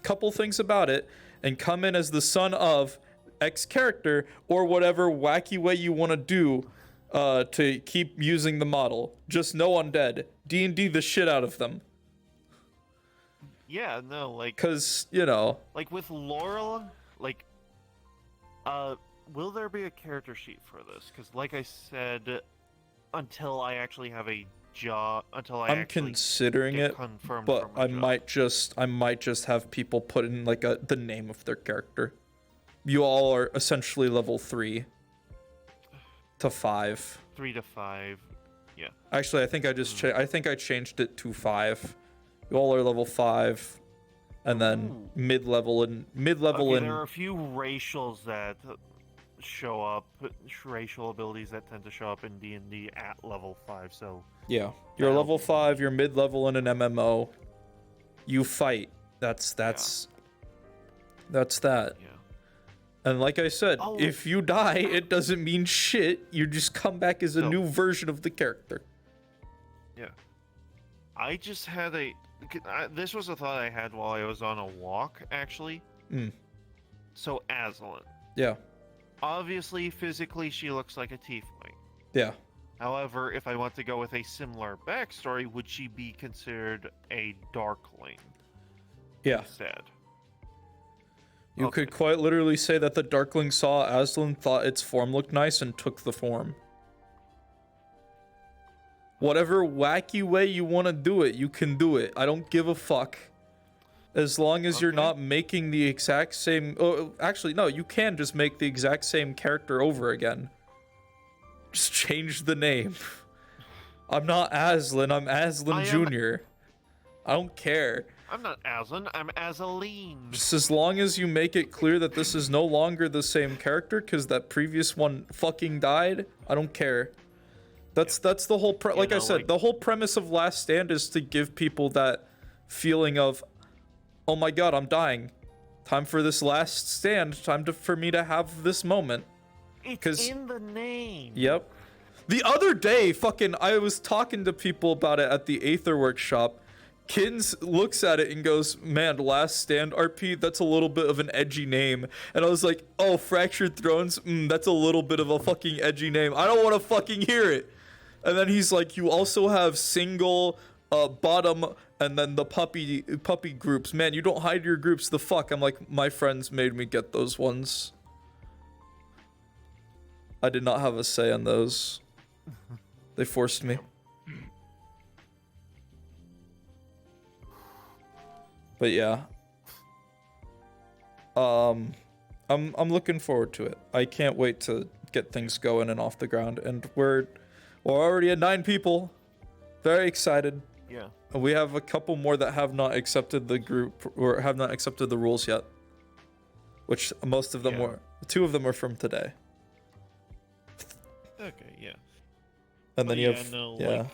couple things about it and come in as the son of X character or whatever wacky way you want to do to keep using the model. Just no undead. D&D the shit out of them. Yeah, no, like... Because, you know... Like, with Laurel, like... will there be a character sheet for this? Because, like I said, until I actually have a job... Until I I'm actually considering get it, confirmed but for my I job. might just have people put in, like, the name of their character. You all are essentially level 3 to 5. 3 to 5, yeah. Actually, I think I just I think I changed it to 5. You all are level 5, and then mid-level and Okay, there are a few racials that show up, racial abilities that tend to show up in D&D at level 5. So yeah, you're level 5. You're mid-level in an MMO. You fight. That's that. Yeah. And like I said, if you die, it doesn't mean shit. You just come back as a new version of the character. Yeah. I just had this was a thought I had while I was on a walk, actually. So, Aslan. Yeah. Obviously, physically, she looks like a tiefling. Yeah. However, if I want to go with a similar backstory, would she be considered a darkling? Yeah. Instead. You could quite literally say that the Darkling saw Aslan, thought its form looked nice, and took the form. Whatever wacky way you want to do it, you can do it. I don't give a fuck. As long as you're not making the exact same... Oh, actually, no, you can just make the exact same character over again. Just change the name. I'm not Aslan, I'm Aslan Jr. I don't care. I'm not Aslan, I'm Azaleen. Just as long as you make it clear that this is no longer the same character because that previous one fucking died, I don't care. That's the whole like I said, the whole premise of Last Stand is to give people that feeling of, oh my god, I'm dying. Time for this last stand. Time for me to have this moment. It's in the name. Yep. The other day, I was talking to people about it at the Aether workshop. Kins looks at it and goes, man, Last Stand RP, that's a little bit of an edgy name. And I was like, oh, Fractured Thrones, that's a little bit of a fucking edgy name. I don't want to fucking hear it. And then he's like, you also have single, bottom, and then the puppy groups. Man, you don't hide your groups, the fuck. I'm like, my friends made me get those ones. I did not have a say on those. They forced me. But yeah. I'm looking forward to it. I can't wait to get things going and off the ground. And we're already at 9 people. Very excited. Yeah. And we have a couple more that have not accepted the group or have not accepted the rules yet. Which most of them were. 2 of them are from today. Okay, yeah. And then you have like,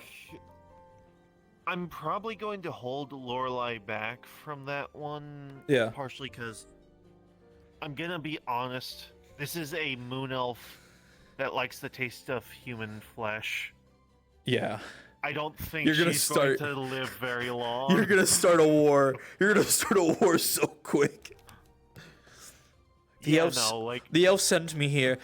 I'm probably going to hold Lorelei back from that one. Yeah. Partially because I'm gonna be honest. This is a moon elf that likes the taste of human flesh. Yeah. I don't think You're gonna she's start- going to live very long. You're gonna start a war. You're gonna start a war so quick. The Yeah, elves, no, like- the elf sent me here.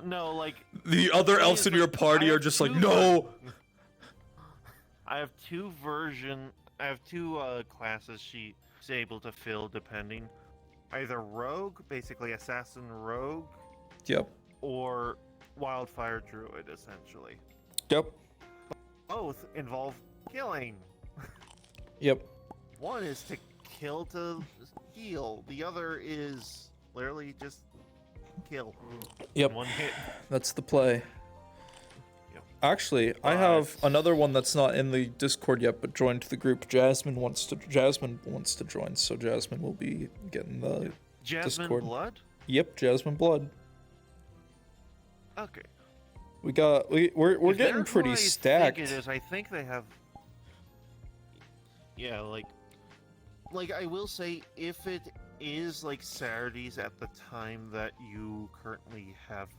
No, like The other thing elves is, in your like, party I are have just like, two no. I have two classes she's able to fill depending. Either rogue, basically assassin rogue. Yep. Or wildfire druid, essentially. Yep. Both involve killing. Yep. One is to kill to heal. The other is literally just kill. Yep. In one hit. That's the play. Actually, I have another one that's not in the Discord yet, but joined the group. Jasmine wants to join, so Jasmine will be getting the Jasmine Discord. Blood? Yep, Jasmine Blood. Okay. We're If getting they're pretty who I stacked. think it is, I think they have. Yeah, like I will say, if it is like Saturdays at the time that you currently have.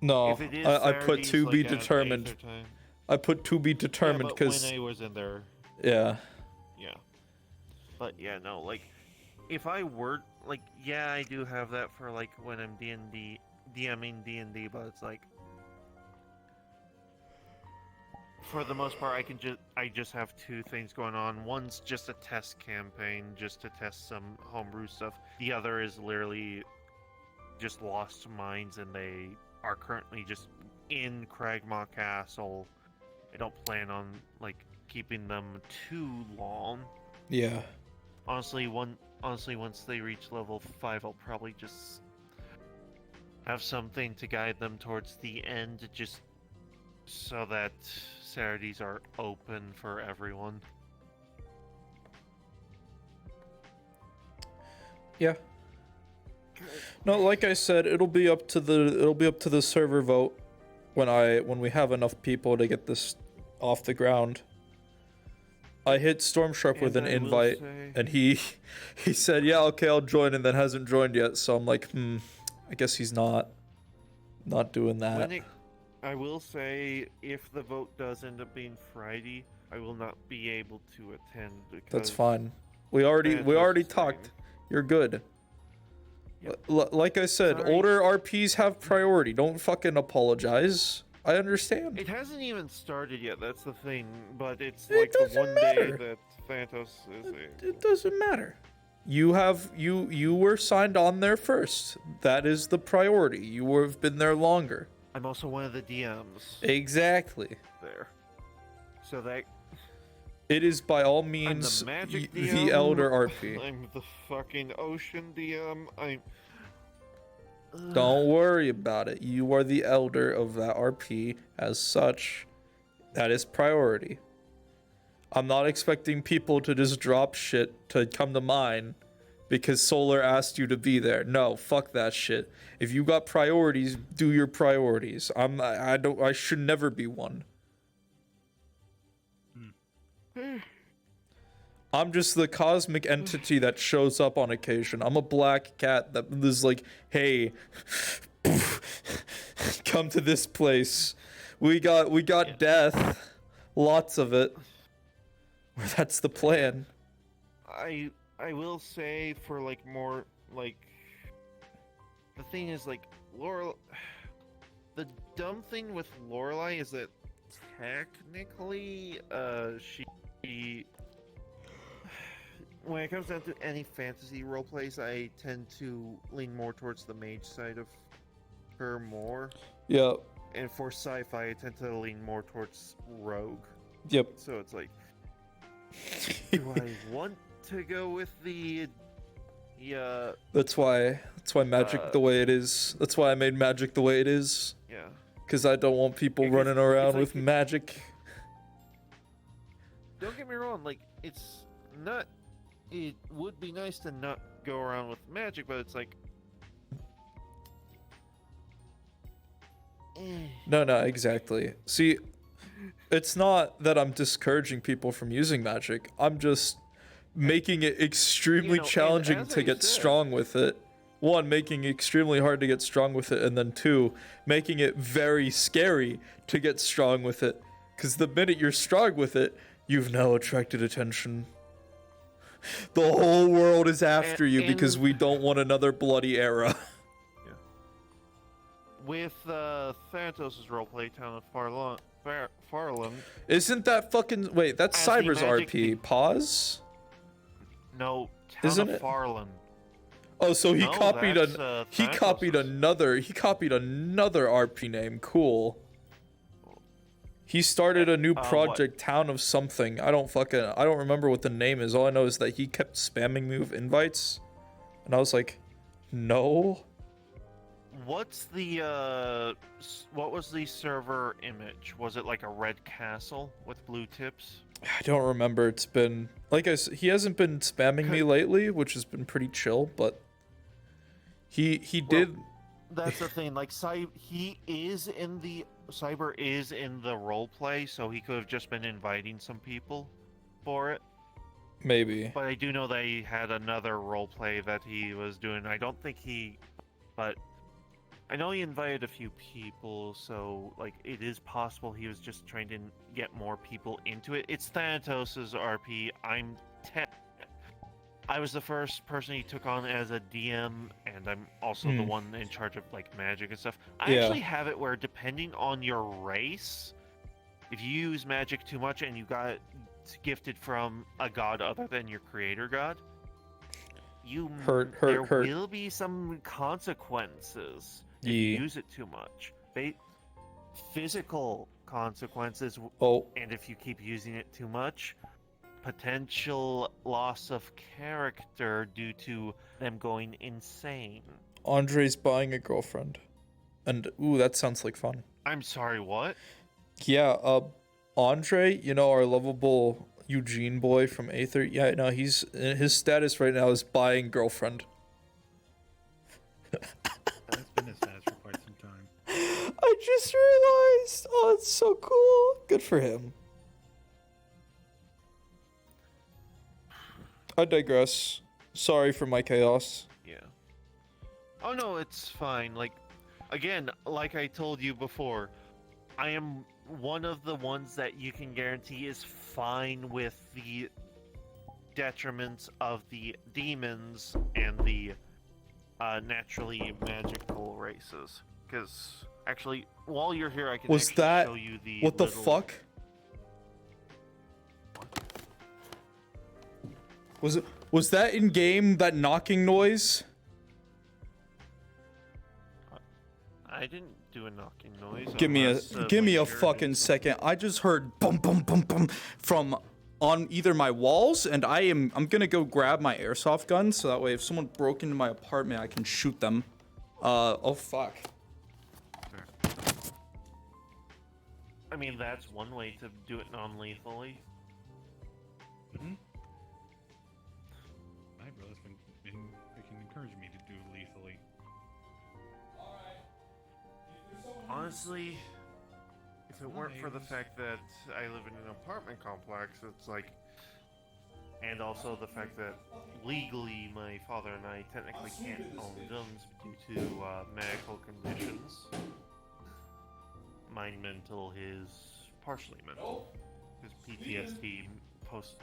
No, If it is I put Saturdays, to be like, at determined. Aether time. I put to be determined yeah, but because when I was in there. yeah. Yeah. But yeah, no, like if I were like, yeah, I do have that for like when I'm DMing D&D, but it's like for the most part I just have two things going on. One's just a test campaign just to test some homebrew stuff. The other is literally just Lost Minds, and they are currently just in Cragmaw Castle. I don't plan on like keeping them too long. Yeah. Honestly, once they reach level 5, I'll probably just have something to guide them towards the end, just so that Saturdays are open for everyone. Yeah. No, like I said, it'll be up to the server vote when we have enough people to get this off the ground. I hit Stormsharp with an And I will invite, say- and he said, "Yeah, okay, I'll join," and then hasn't joined yet. So I'm like, I guess he's not doing that. I will say, if the vote does end up being Friday, I will not be able to attend. Because That's fine. We already talked. You're good. Like I said, Sorry. older RPs have priority. Don't fucking apologize. I understand. It hasn't even started yet, that's the thing, but it's It like the doesn't one matter. day that Phantos is a... It doesn't matter. You were signed on there first. That is the priority. You have been there longer. I'm also one of the DMs Exactly. there. So that... It is by all I'm means the magic the DM, elder RP. I'm the fucking ocean DM, I'm... Don't worry about it. You are the elder of that RP. As such, that is priority. I'm not expecting people to just drop shit to come to mine because Solar asked you to be there. No, fuck that shit. If you got priorities, do your priorities. I should never be one. I'm just the cosmic entity that shows up on occasion. I'm a black cat that is like, hey, come to this place. We got death, lots of it. That's the plan. I will say for like more like the thing is like the dumb thing with Lorelei is that technically she when it comes down to any fantasy roleplays, I tend to lean more towards the mage side of her more. Yep. And for sci-fi, I tend to lean more towards rogue. Yep. So it's like, do I want to go with the That's why magic the way it is. That's why I made magic the way it is. Yeah. Because I don't want people running around with magic. Don't get me wrong, like it's not. It would be nice to not go around with magic, but it's like No, exactly. See, it's not that I'm discouraging people from using magic. I'm just making it extremely challenging to get strong with it. One, making it extremely hard to get strong with it, and then two, making it very scary to get strong with it. Because the minute you're strong with it, you've now attracted attention. The whole world is after you because we don't want another bloody era. With Thanatos' roleplay town of Farland. Isn't that fucking... Wait, that's As the Cyber's magic RP. Pause? No, town Isn't of it? Farland. Oh, so he No, copied that's, he copied another RP name. Cool. He started a new project, Town of something. I don't remember what the name is. All I know is that he kept spamming me with invites, and I was like, no. What's the what was the server image? Was it like a red castle with blue tips? I don't remember. It's been like he hasn't been spamming me lately, which has been pretty chill, but he did. That's the thing. Like Cyber is in the roleplay, so he could have just been inviting some people for it. Maybe. But I do know that he had another roleplay that he was doing. I don't think but I know he invited a few people, so like it is possible he was just trying to get more people into it. It's Thanatos' RP. I was the first person he took on as a DM, and I'm also the one in charge of like magic and stuff. I actually have it where depending on your race, if you use magic too much and you got gifted from a god other than your creator god, there will be some consequences if you use it too much. Physical consequences. And if you keep using it too much, potential loss of character due to them going insane. Andre's buying a girlfriend, and ooh, that sounds like fun. I'm sorry, what? Yeah, Andre, you know, our lovable Eugene boy from Aether. Yeah, no, his status right now is buying girlfriend. That's been his status for quite some time. I just realized. Oh, it's so cool. Good for him. I digress. Sorry for my chaos. Yeah. Oh no, it's fine. Like, again, like I told you before, I am one of the ones that you can guarantee is fine with the detriments of the demons and the naturally magical races. Because, actually, while you're here, I can show you the What the fuck? Was that in game, that knocking noise? I didn't do a knocking noise. Give me a fucking second. I just heard bum bum bum bum from on either my walls, and I'm gonna go grab my airsoft gun so that way if someone broke into my apartment I can shoot them. Oh fuck. I mean, that's one way to do it non-lethally. My brother's been freaking encouraging me to do lethally. Honestly, if it weren't for the fact that I live in an apartment complex, it's like, and also the fact that legally my father and I technically can't own guns due to medical conditions. Mine mental, his partially mental. His PTSD post.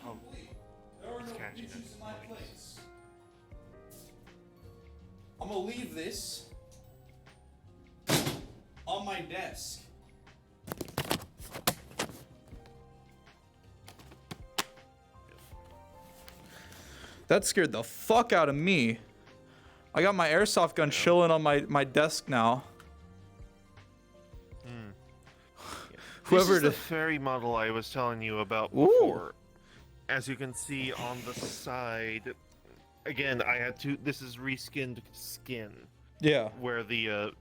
Oh, it's catching us. I'm gonna leave this on my desk. That scared the fuck out of me. I got my airsoft gun chilling on my desk now. Whoever this is the ferry model I was telling you about before. As you can see on the side, again, I had to. This is reskinned skin. Yeah. Where the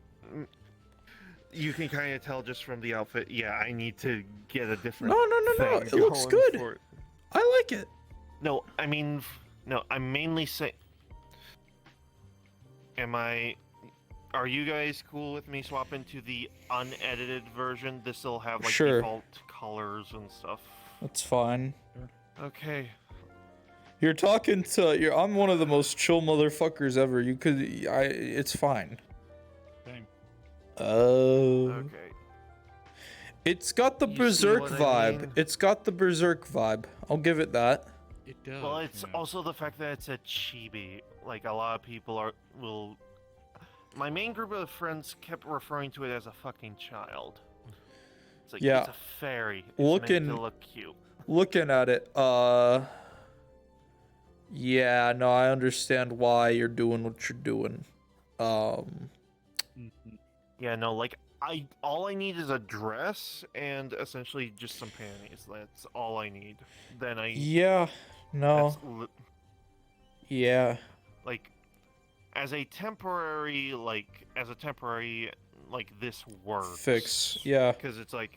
you can kind of tell just from the outfit. Yeah, I need to get a different. No. It looks good. I like it. No, I mean, no. I'm mainly saying. Am I? Are you guys cool with me swapping to the unedited version? This will have like Sure. default colors and stuff. That's fine. Okay. You're talking to. I'm one of the most chill motherfuckers ever. It's fine. Same. Okay. It's got the You see Berserk what I vibe. mean? It's got the Berserk vibe. I'll give it that. It does. Well, it's also the fact that it's a chibi. Like a lot of people will. My main group of friends kept referring to it as a fucking child. It's like Yeah. it's a fairy. It's Looking- meant to look cute. Looking at it, yeah, no, I understand why you're doing what you're doing. Yeah, no, like all I need is a dress and essentially just some panties. That's all I need. Then Yeah, no. that's Yeah. like as a temporary this works. Fix, yeah. Because it's like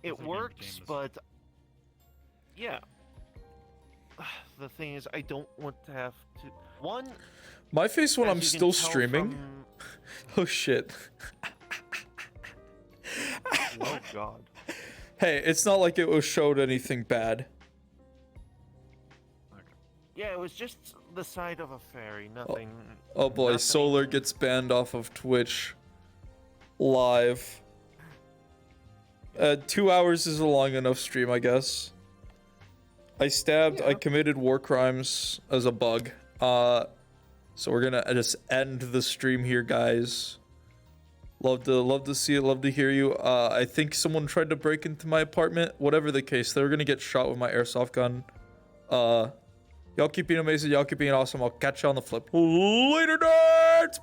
it works, but yeah. The thing is, I don't want to have to. One. My face when as I'm you can still tell streaming. from- Oh shit. Oh god. Hey, it's not like it was showed anything bad. Yeah, it was just the side of a fairy. Nothing. Oh boy, nothing- Solar gets banned off of Twitch. Live. 2 hours is a long enough stream, I guess. I committed war crimes as a bug. So we're gonna just end the stream here, guys. Love to see it, love to hear you. I think someone tried to break into my apartment. Whatever the case, they were gonna get shot with my airsoft gun. Y'all keep being amazing, y'all keep being awesome. I'll catch you on the flip. Later, nerds!